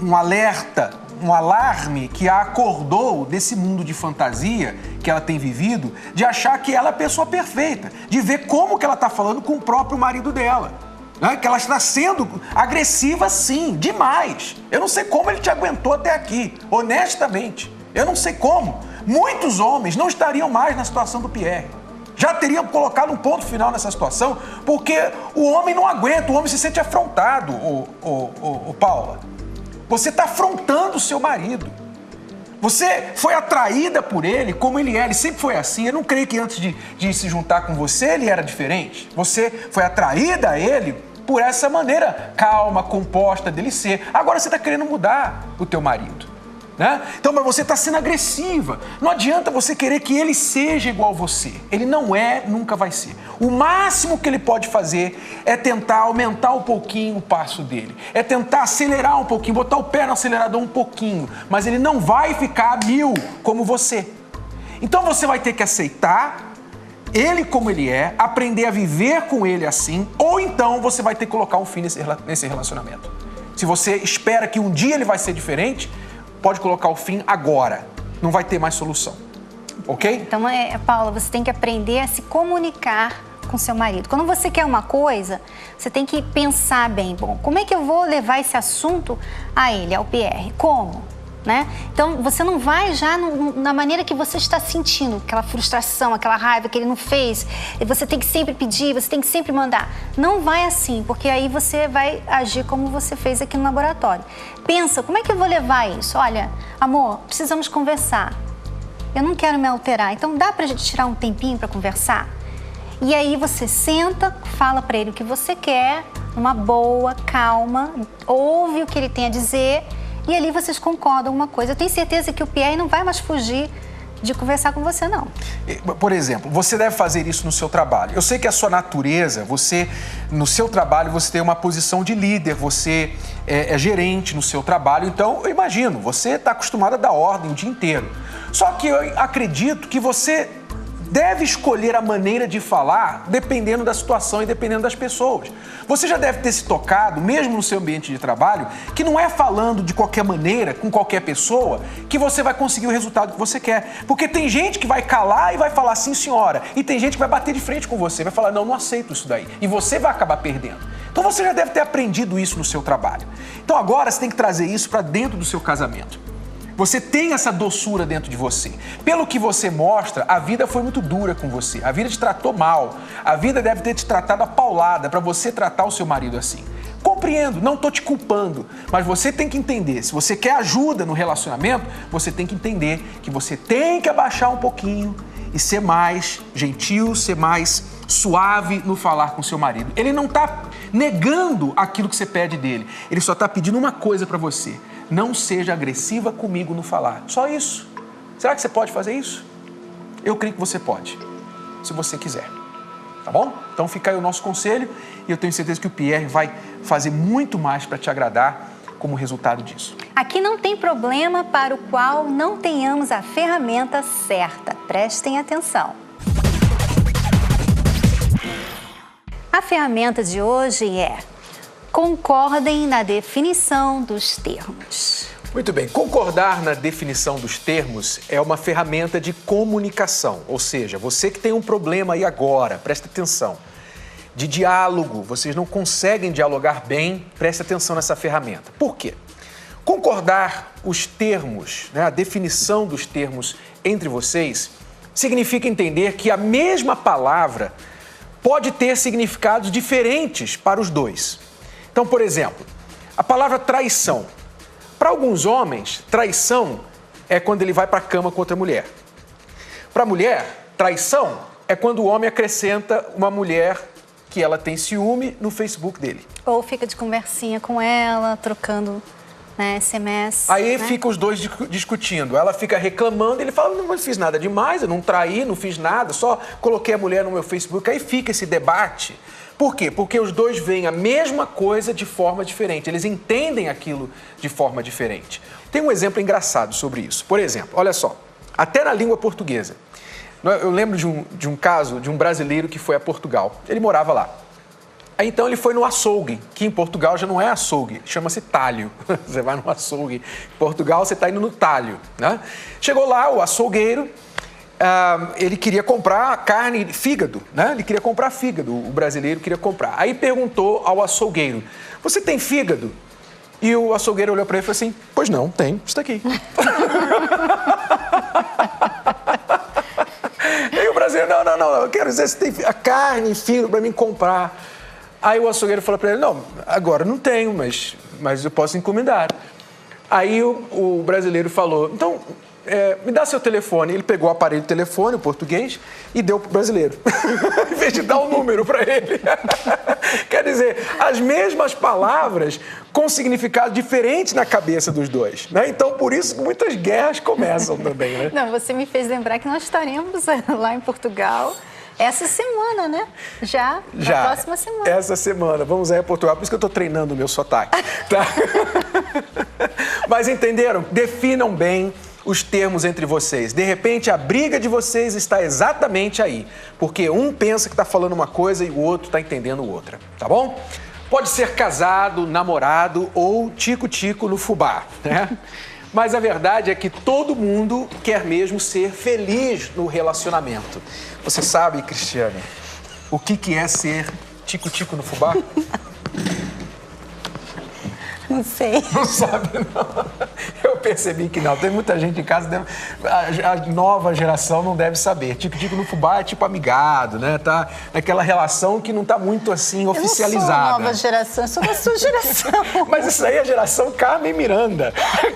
um alerta um alarme que a acordou desse mundo de fantasia que ela tem vivido, de achar que ela é a pessoa perfeita, de ver como que ela está falando com o próprio marido dela. Né? Que ela está sendo agressiva, sim, demais. Eu não sei como ele te aguentou até aqui, honestamente. Eu não sei como. Muitos homens não estariam mais na situação do Pierre. Já teriam colocado um ponto final nessa situação, porque o homem não aguenta, o homem se sente afrontado, Paula. Você está afrontando o seu marido. Você foi atraída por ele como ele é, ele sempre foi assim. Eu não creio que antes de se juntar com você ele era diferente. Você foi atraída a ele por essa maneira calma, composta dele ser. Agora você está querendo mudar o teu marido. Né? Então, mas você está sendo agressiva. Não adianta você querer que ele seja igual a você. Ele não é, nunca vai ser. O máximo que ele pode fazer é tentar aumentar um pouquinho o passo dele. É tentar acelerar um pouquinho, botar o pé no acelerador um pouquinho. Mas ele não vai ficar a 1000 como você. Então você vai ter que aceitar ele como ele é, aprender a viver com ele assim, ou então você vai ter que colocar um fim nesse relacionamento. Se você espera que um dia ele vai ser diferente, pode colocar o fim agora. Não vai ter mais solução. Ok? Então, Paula, você tem que aprender a se comunicar com seu marido. Quando você quer uma coisa, você tem que pensar bem, bom, como é que eu vou levar esse assunto a ele, ao Pierre? Como? Né? Então, você não vai já na maneira que você está sentindo, aquela frustração, aquela raiva que ele não fez, e você tem que sempre pedir, você tem que sempre mandar. Não vai assim, porque aí você vai agir como você fez aqui no laboratório. Pensa, como é que eu vou levar isso? Olha, amor, precisamos conversar. Eu não quero me alterar, então dá pra gente tirar um tempinho pra conversar? E aí você senta, fala pra ele o que você quer, numa boa, calma, ouve o que ele tem a dizer. E ali vocês concordam uma coisa. Eu tenho certeza que o Pierre não vai mais fugir de conversar com você, não. Por exemplo, você deve fazer isso no seu trabalho. Eu sei que a sua natureza, no seu trabalho, você tem uma posição de líder, você é gerente no seu trabalho. Então, eu imagino, você está acostumado a dar ordem o dia inteiro. Só que eu acredito que você deve escolher a maneira de falar dependendo da situação e dependendo das pessoas. Você já deve ter se tocado, mesmo no seu ambiente de trabalho, que não é falando de qualquer maneira, com qualquer pessoa, que você vai conseguir o resultado que você quer. Porque tem gente que vai calar e vai falar sim, senhora. E tem gente que vai bater de frente com você, vai falar, não aceito isso daí. E você vai acabar perdendo. Então você já deve ter aprendido isso no seu trabalho. Então agora você tem que trazer isso para dentro do seu casamento. Você tem essa doçura dentro de você. Pelo que você mostra, a vida foi muito dura com você. A vida te tratou mal. A vida deve ter te tratado a paulada para você tratar o seu marido assim. Compreendo, não estou te culpando, mas você tem que entender. Se você quer ajuda no relacionamento, você tem que entender que você tem que abaixar um pouquinho e ser mais gentil, ser mais suave no falar com seu marido. Ele não está negando aquilo que você pede dele. Ele só está pedindo uma coisa para você. Não seja agressiva comigo no falar. Só isso. Será que você pode fazer isso? Eu creio que você pode, se você quiser. Tá bom? Então fica aí o nosso conselho e eu tenho certeza que o Pierre vai fazer muito mais para te agradar como resultado disso. Aqui não tem problema para o qual não tenhamos a ferramenta certa. Prestem atenção. A ferramenta de hoje é: concordem na definição dos termos. Muito bem, concordar na definição dos termos é uma ferramenta de comunicação, ou seja, você que tem um problema aí agora, presta atenção, de diálogo, vocês não conseguem dialogar bem, presta atenção nessa ferramenta. Por quê? Concordar os termos, a definição dos termos entre vocês, significa entender que a mesma palavra pode ter significados diferentes para os dois. Então, por exemplo, a palavra traição. Para alguns homens, traição é quando ele vai para a cama com outra mulher. Para a mulher, traição é quando o homem acrescenta uma mulher que ela tem ciúme no Facebook dele. Ou fica de conversinha com ela, trocando SMS. Aí fica os dois discutindo. Ela fica reclamando, ele fala, não fiz nada demais, eu não traí, não fiz nada, só coloquei a mulher no meu Facebook. Aí fica esse debate. Por quê? Porque os dois veem a mesma coisa de forma diferente. Eles entendem aquilo de forma diferente. Tem um exemplo engraçado sobre isso. Por exemplo, olha só, até na língua portuguesa. Eu lembro de um caso de um brasileiro que foi a Portugal. Ele morava lá. Aí então ele foi no açougue, que em Portugal já não é açougue, chama-se talho. Você vai no açougue, em Portugal você está indo no talho, né? Chegou lá o açougueiro, ele queria comprar carne, fígado, né? Ele queria comprar fígado, o brasileiro queria comprar. Aí perguntou ao açougueiro, você tem fígado? E o açougueiro olhou para ele e falou assim, pois não, tem, está aqui. E o brasileiro, não, eu quero dizer se tem a carne, fígado para mim comprar. Aí o açougueiro falou para ele, não, agora não tenho, mas eu posso encomendar. Aí o brasileiro falou, então, me dá seu telefone. Ele pegou o aparelho de telefone, o português, e deu para o brasileiro, em vez de dar o número para ele. Quer dizer, as mesmas palavras com significado diferente na cabeça dos dois, né? Então, por isso que muitas guerras começam também, né? Não, você me fez lembrar que nós estaremos lá em Portugal essa semana, né? Já, na próxima semana. Essa semana. Vamos aí a Portugal, por isso que eu estou treinando o meu sotaque, tá? Mas entenderam? Definam bem os termos entre vocês. De repente, a briga de vocês está exatamente aí. Porque um pensa que está falando uma coisa e o outro está entendendo outra. Tá bom? Pode ser casado, namorado ou tico-tico no fubá, né? Mas a verdade é que todo mundo quer mesmo ser feliz no relacionamento. Você sabe, Cristiane, o que é ser tico-tico no fubá? Não sei. Não sabe, não. Eu percebi que não. Tem muita gente em casa, a nova geração não deve saber. Tico-tico no fubá é tipo amigado, né? Tá naquela relação que não tá muito assim oficializada. Eu não sou a nova geração, eu sou da sua geração. Mas isso aí é a geração Carmen Miranda.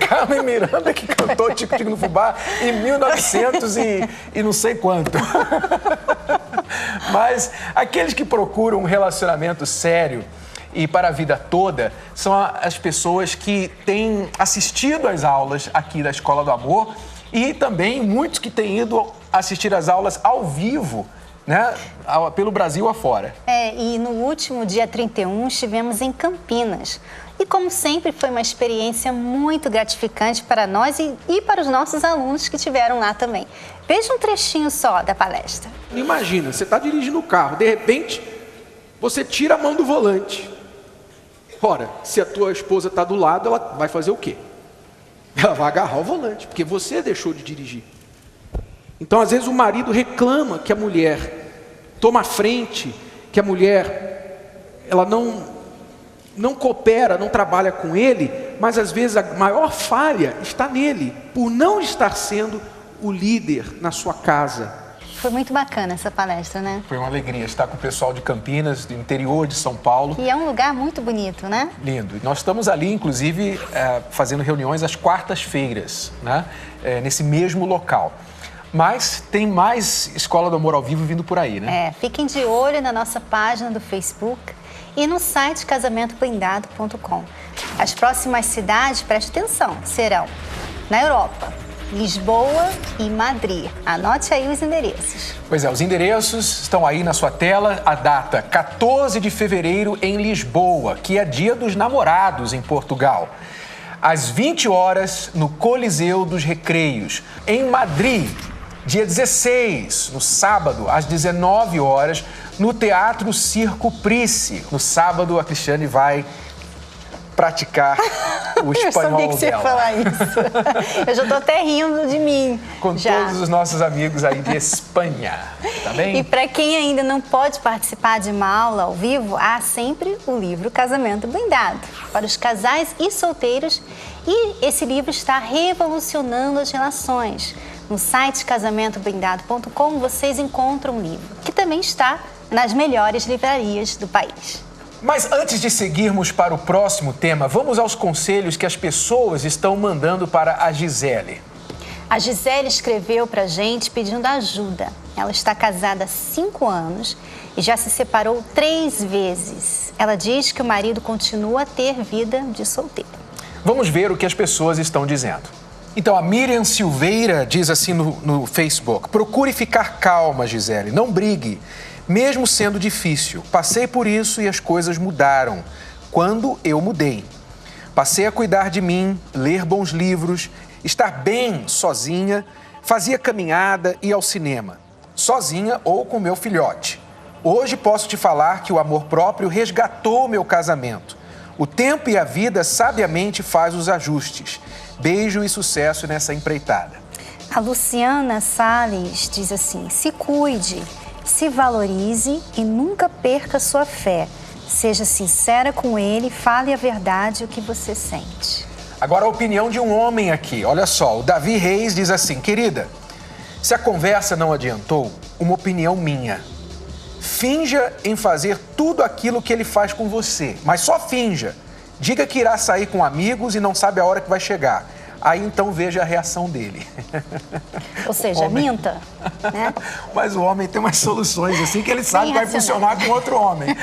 Carmen Miranda que cantou Tico-tico no fubá em 1900 e não sei quanto. Mas aqueles que procuram um relacionamento sério e para a vida toda, são as pessoas que têm assistido às aulas aqui da Escola do Amor e também muitos que têm ido assistir às aulas ao vivo, né, pelo Brasil afora. E no último dia 31 estivemos em Campinas. E como sempre foi uma experiência muito gratificante para nós e para os nossos alunos que estiveram lá também. Veja um trechinho só da palestra. Imagina, você está dirigindo o carro, de repente você tira a mão do volante. Ora, se a tua esposa está do lado, ela vai fazer o quê? Ela vai agarrar o volante, porque você deixou de dirigir. Então, às vezes, o marido reclama que a mulher toma a frente, que a mulher ela não coopera, não trabalha com ele, mas, às vezes, a maior falha está nele, por não estar sendo o líder na sua casa. Foi muito bacana essa palestra, né? Foi uma alegria estar com o pessoal de Campinas, do interior de São Paulo. E é um lugar muito bonito, né? Lindo. E nós estamos ali, inclusive, fazendo reuniões às quartas-feiras, né? Nesse mesmo local. Mas tem mais Escola do Amor ao Vivo vindo por aí, né? Fiquem de olho na nossa página do Facebook e no site casamentoblindado.com. As próximas cidades, preste atenção, serão na Europa, Lisboa e Madrid. Anote aí os endereços. Pois é, os endereços estão aí na sua tela. A data, 14 de fevereiro em Lisboa, que é Dia dos Namorados em Portugal. Às 20 horas, no Coliseu dos Recreios. Em Madrid, dia 16, no sábado, às 19 horas, no Teatro Circo Price. No sábado, a Cristiane vai praticar o espanhol dela. Eu sabia que você ia falar isso. Eu já estou até rindo de mim. Com todos os nossos amigos aí de Espanha, tá bem? E para quem ainda não pode participar de uma aula ao vivo, há sempre o livro Casamento Blindado, para os casais e solteiros. E esse livro está revolucionando as relações. No site casamentoblindado.com vocês encontram o livro, que também está nas melhores livrarias do país. Mas antes de seguirmos para o próximo tema, vamos aos conselhos que as pessoas estão mandando para a Gisele. A Gisele escreveu para a gente pedindo ajuda. Ela está casada há 5 anos e já se separou 3 vezes. Ela diz que o marido continua a ter vida de solteiro. Vamos ver o que as pessoas estão dizendo. Então, a Miriam Silveira diz assim no Facebook: procure ficar calma, Gisele, não brigue. Mesmo sendo difícil, passei por isso e as coisas mudaram quando eu mudei. Passei a cuidar de mim, ler bons livros, estar bem sozinha, fazia caminhada e ir ao cinema, sozinha ou com meu filhote. Hoje posso te falar que o amor próprio resgatou meu casamento. O tempo e a vida sabiamente faz os ajustes. Beijo e sucesso nessa empreitada. A Luciana Salles diz assim: se cuide, se valorize e nunca perca sua fé. Seja sincera com ele, fale a verdade, o que você sente. Agora a opinião de um homem aqui. Olha só, o Davi Reis diz assim: querida, se a conversa não adiantou, uma opinião minha. Finja em fazer tudo aquilo que ele faz com você, mas só finja. Diga que irá sair com amigos e não sabe a hora que vai chegar. Aí então veja a reação dele. Ou seja, minta, né? Mas o homem tem umas soluções assim que ele sabe que vai funcionar com outro homem.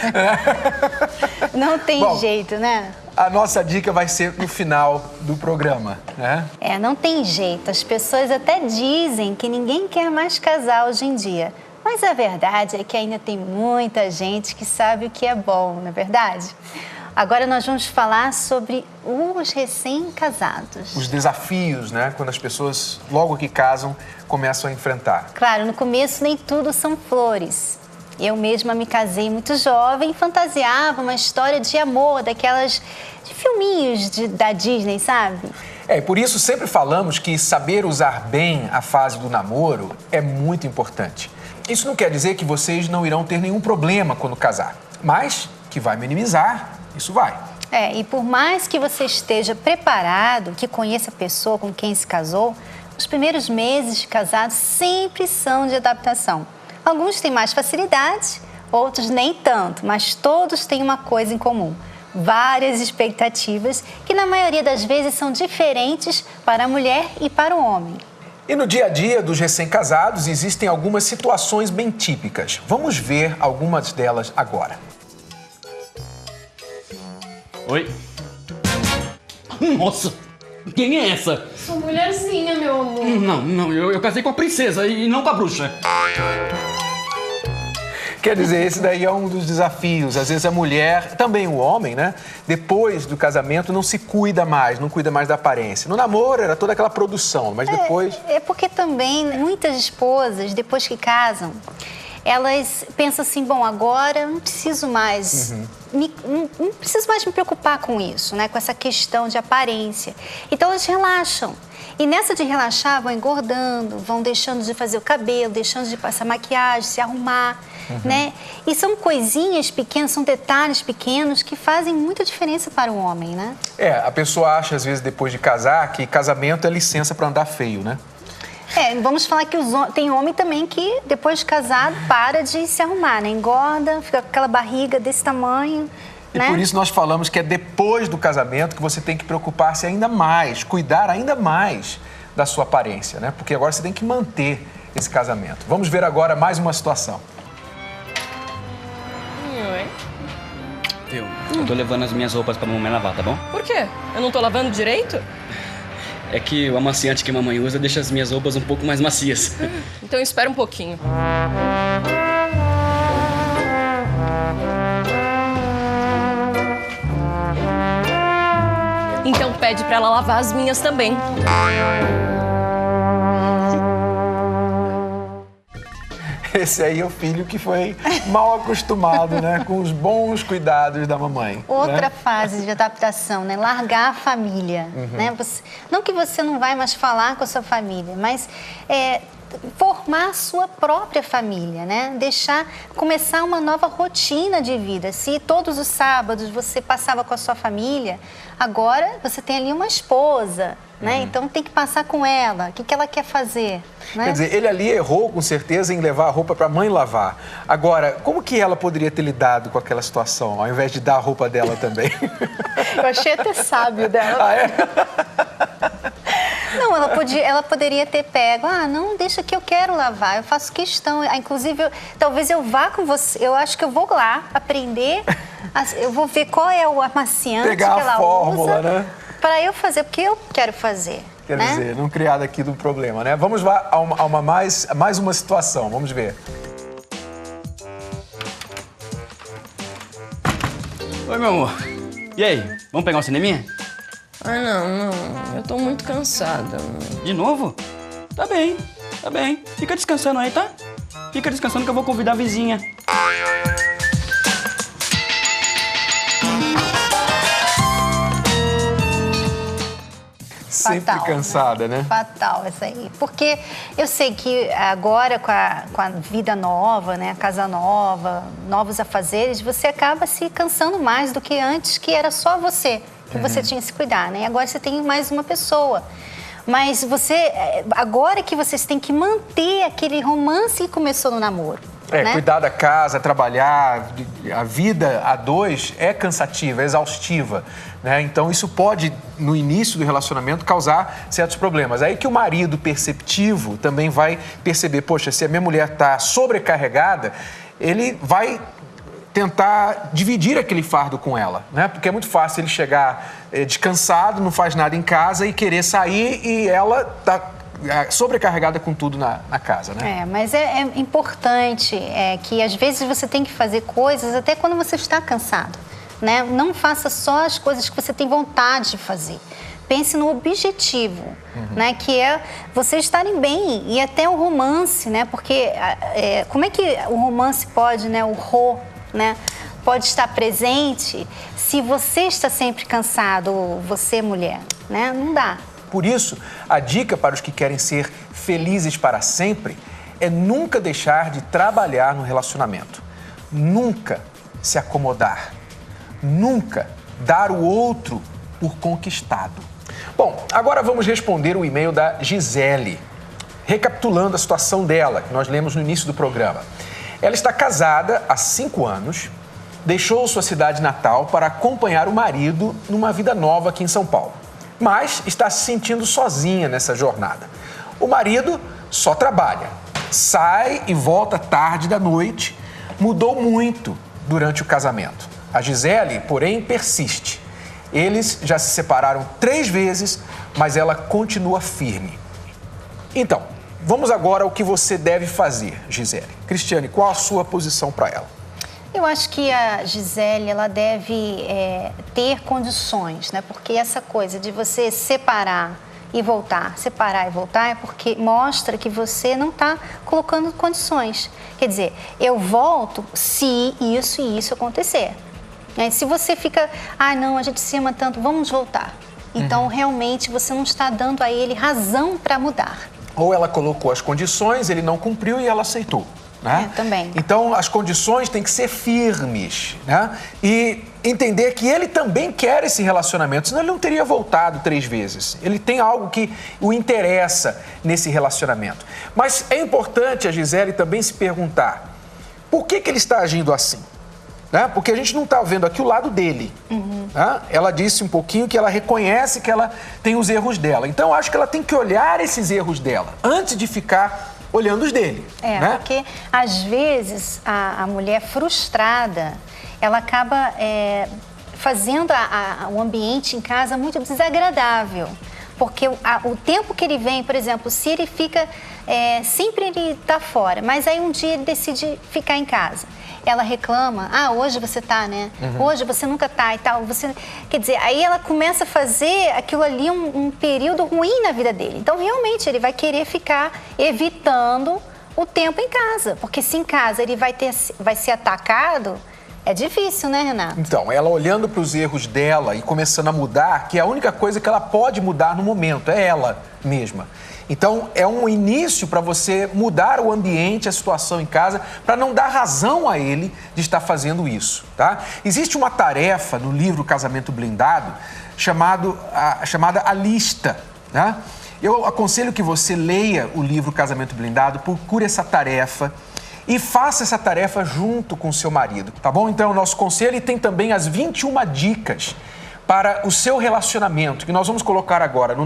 Não tem jeito, né? A nossa dica vai ser no final do programa, né? Não tem jeito. As pessoas até dizem que ninguém quer mais casar hoje em dia. Mas a verdade é que ainda tem muita gente que sabe o que é bom, não é verdade? Agora nós vamos falar sobre os recém-casados. Os desafios, né? Quando as pessoas, logo que casam, começam a enfrentar. Claro, no começo nem tudo são flores. Eu mesma me casei muito jovem e fantasiava uma história de amor, daquelas de filminhos da Disney, sabe? E por isso sempre falamos que saber usar bem a fase do namoro é muito importante. Isso não quer dizer que vocês não irão ter nenhum problema quando casar, mas que vai minimizar, isso vai. E por mais que você esteja preparado, que conheça a pessoa com quem se casou, os primeiros meses de casado sempre são de adaptação. Alguns têm mais facilidade, outros nem tanto, mas todos têm uma coisa em comum: várias expectativas que na maioria das vezes são diferentes para a mulher e para o homem. E no dia a dia dos recém-casados existem algumas situações bem típicas. Vamos ver algumas delas agora. Oi? Nossa, quem é essa? Sou mulherzinha, meu amor. Não, eu casei com a princesa e não com a bruxa. Quer dizer, esse daí é um dos desafios. Às vezes a mulher, também o homem, né? Depois do casamento não se cuida mais, não cuida mais da aparência. No namoro era toda aquela produção, mas depois... É porque também muitas esposas, depois que casam, elas pensam assim, bom, agora não preciso mais... não preciso mais me preocupar com isso, né? Com essa questão de aparência. Então elas relaxam. E nessa de relaxar, vão engordando, vão deixando de fazer o cabelo, deixando de passar maquiagem, se arrumar, né? E são coisinhas pequenas, são detalhes pequenos que fazem muita diferença para o homem, né? A pessoa acha, às vezes, depois de casar, que casamento é licença para andar feio, né? Vamos falar que tem homem também que, depois de casado, para de se arrumar, né? Engorda, fica com aquela barriga desse tamanho... E por isso nós falamos que é depois do casamento que você tem que preocupar-se ainda mais, cuidar ainda mais da sua aparência, né? Porque agora você tem que manter esse casamento. Vamos ver agora mais uma situação. Oi? Eu tô levando as minhas roupas pra mamãe lavar, tá bom? Por quê? Eu não tô lavando direito? É que o amaciante que a mamãe usa deixa as minhas roupas um pouco mais macias. Então espera um pouquinho. Então pede pra ela lavar as minhas também. Esse aí é o filho que foi mal acostumado, né? Com os bons cuidados da mamãe. Outra fase de adaptação, né? Largar a família, né? Não que você não vai mais falar com a sua família, mas formar a sua própria família, né? Começar uma nova rotina de vida. Se todos os sábados você passava com a sua família, agora você tem ali uma esposa, né? Então tem que passar com ela. O que ela quer fazer, né? Quer dizer, ele ali errou com certeza em levar a roupa para a mãe lavar. Agora, como que ela poderia ter lidado com aquela situação, ao invés de dar a roupa dela também? Eu achei até sábio dela. Não, ela poderia ter pego, não, deixa que eu quero lavar, eu faço questão. Inclusive, talvez eu vá com você, eu acho que eu vou lá aprender, eu vou ver qual é o amaciante pegar que ela a fórmula, usa, né? Para eu fazer, porque eu quero fazer. Quer dizer, não criar daqui do problema, né? Vamos lá a mais uma situação, vamos ver. Oi, meu amor. E aí, vamos pegar um cineminha? Não, eu tô muito cansada. De novo? Tá bem. Fica descansando aí, tá? Fica descansando que eu vou convidar a vizinha. Sempre Fatal, cansada, né? Fatal essa aí. Porque eu sei que agora, com a vida nova, né? A casa nova, novos afazeres, você acaba se cansando mais do que antes, que era só você, que você tinha que se cuidar, né? E agora você tem mais uma pessoa. Mas agora que vocês têm que manter aquele romance que começou no namoro. Né? Cuidar da casa, trabalhar, a vida a dois é cansativa, é exaustiva, né? Então isso pode, no início do relacionamento, causar certos problemas. Aí que o marido perceptivo também vai perceber, poxa, se a minha mulher está sobrecarregada, ele vai tentar dividir aquele fardo com ela, né? Porque é muito fácil ele chegar descansado, não faz nada em casa e querer sair e ela tá sobrecarregada com tudo na casa, né? Mas é importante que às vezes você tem que fazer coisas até quando você está cansado, né? Não faça só as coisas que você tem vontade de fazer. Pense no objetivo, né? Que é vocês estarem bem e até o romance, né? Porque como é que o romance pode, né? Né? Pode estar presente se você está sempre cansado, ou você, mulher, né? Não dá. Por isso, a dica para os que querem ser felizes para sempre é nunca deixar de trabalhar no relacionamento. Nunca se acomodar. Nunca dar o outro por conquistado. Bom, agora vamos responder o e-mail da Gisele. Recapitulando a situação dela, que nós lemos no início do programa. Ela está casada há 5 anos, deixou sua cidade natal para acompanhar o marido numa vida nova aqui em São Paulo. Mas está se sentindo sozinha nessa jornada. O marido só trabalha, sai e volta tarde da noite, mudou muito durante o casamento. A Gisele, porém, persiste. Eles já se separaram 3 vezes, mas ela continua firme. Então, vamos agora ao que você deve fazer, Gisele. Cristiane, qual a sua posição para ela? Eu acho que a Gisele, ela deve ter condições, né? Porque essa coisa de você separar e voltar é porque mostra que você não está colocando condições. Quer dizer, eu volto se isso e isso acontecer. Se você fica, não, a gente se ama tanto, vamos voltar. Então, realmente, você não está dando a ele razão para mudar. Ou ela colocou as condições, ele não cumpriu e ela aceitou. Né? Também. Então, as condições têm que ser firmes, né? E entender que ele também quer esse relacionamento, senão ele não teria voltado 3 vezes. Ele tem algo que o interessa nesse relacionamento. Mas é importante a Gisele também se perguntar, por que ele está agindo assim? Né? Porque a gente não está vendo aqui o lado dele. Né? Ela disse um pouquinho que ela reconhece que ela tem os erros dela. Então, acho que ela tem que olhar esses erros dela, antes de ficar olhando os dele. Né? Porque às vezes a mulher frustrada, ela acaba fazendo o ambiente em casa muito desagradável. Porque o tempo que ele vem, por exemplo, se ele fica, sempre ele está fora, mas aí um dia ele decide ficar em casa. Ela reclama, hoje você tá, né? Hoje você nunca tá e tal. Quer dizer, aí ela começa a fazer aquilo ali um período ruim na vida dele. Então, realmente, ele vai querer ficar evitando o tempo em casa. Porque se em casa ele vai ser atacado, é difícil, né, Renato? Então, ela olhando para os erros dela e começando a mudar, que é a única coisa que ela pode mudar no momento, é ela mesma. Então, é um início para você mudar o ambiente, a situação em casa, para não dar razão a ele de estar fazendo isso, tá? Existe uma tarefa no livro Casamento Blindado chamada A Lista, né? Eu aconselho que você leia o livro Casamento Blindado, procure essa tarefa e faça essa tarefa junto com o seu marido, tá bom? Então, o nosso conselho tem também as 21 dicas para o seu relacionamento, que nós vamos colocar agora na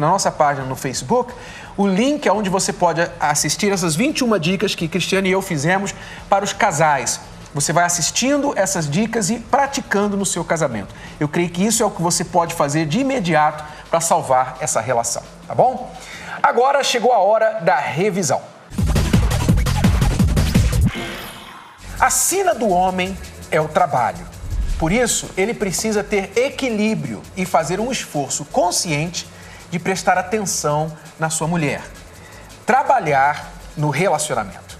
nossa página no Facebook, o link onde você pode assistir essas 21 dicas que Cristiane e eu fizemos para os casais. Você vai assistindo essas dicas e praticando no seu casamento. Eu creio que isso é o que você pode fazer de imediato para salvar essa relação, tá bom? Agora chegou a hora da revisão. A sina do homem é o trabalho. Por isso, ele precisa ter equilíbrio e fazer um esforço consciente de prestar atenção na sua mulher. Trabalhar no relacionamento.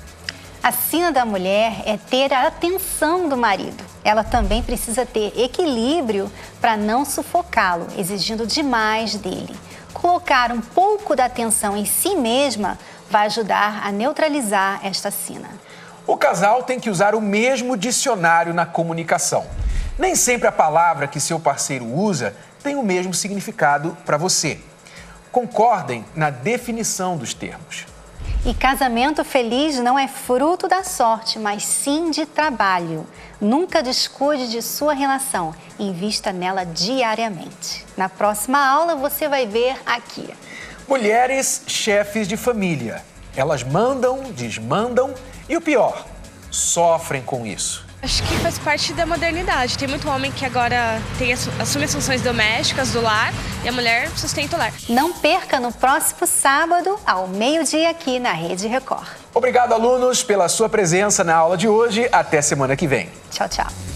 A sina da mulher é ter a atenção do marido. Ela também precisa ter equilíbrio para não sufocá-lo, exigindo demais dele. Colocar um pouco da atenção em si mesma vai ajudar a neutralizar esta sina. O casal tem que usar o mesmo dicionário na comunicação. Nem sempre a palavra que seu parceiro usa tem o mesmo significado para você. Concordem na definição dos termos. E casamento feliz não é fruto da sorte, mas sim de trabalho. Nunca descuide de sua relação, invista nela diariamente. Na próxima aula você vai ver aqui. Mulheres chefes de família. Elas mandam, desmandam e o pior, sofrem com isso. Acho que faz parte da modernidade. Tem muito homem que agora assume as funções domésticas do lar e a mulher sustenta o lar. Não perca no próximo sábado, ao meio-dia, aqui na Rede Record. Obrigado, alunos, pela sua presença na aula de hoje. Até semana que vem. Tchau, tchau.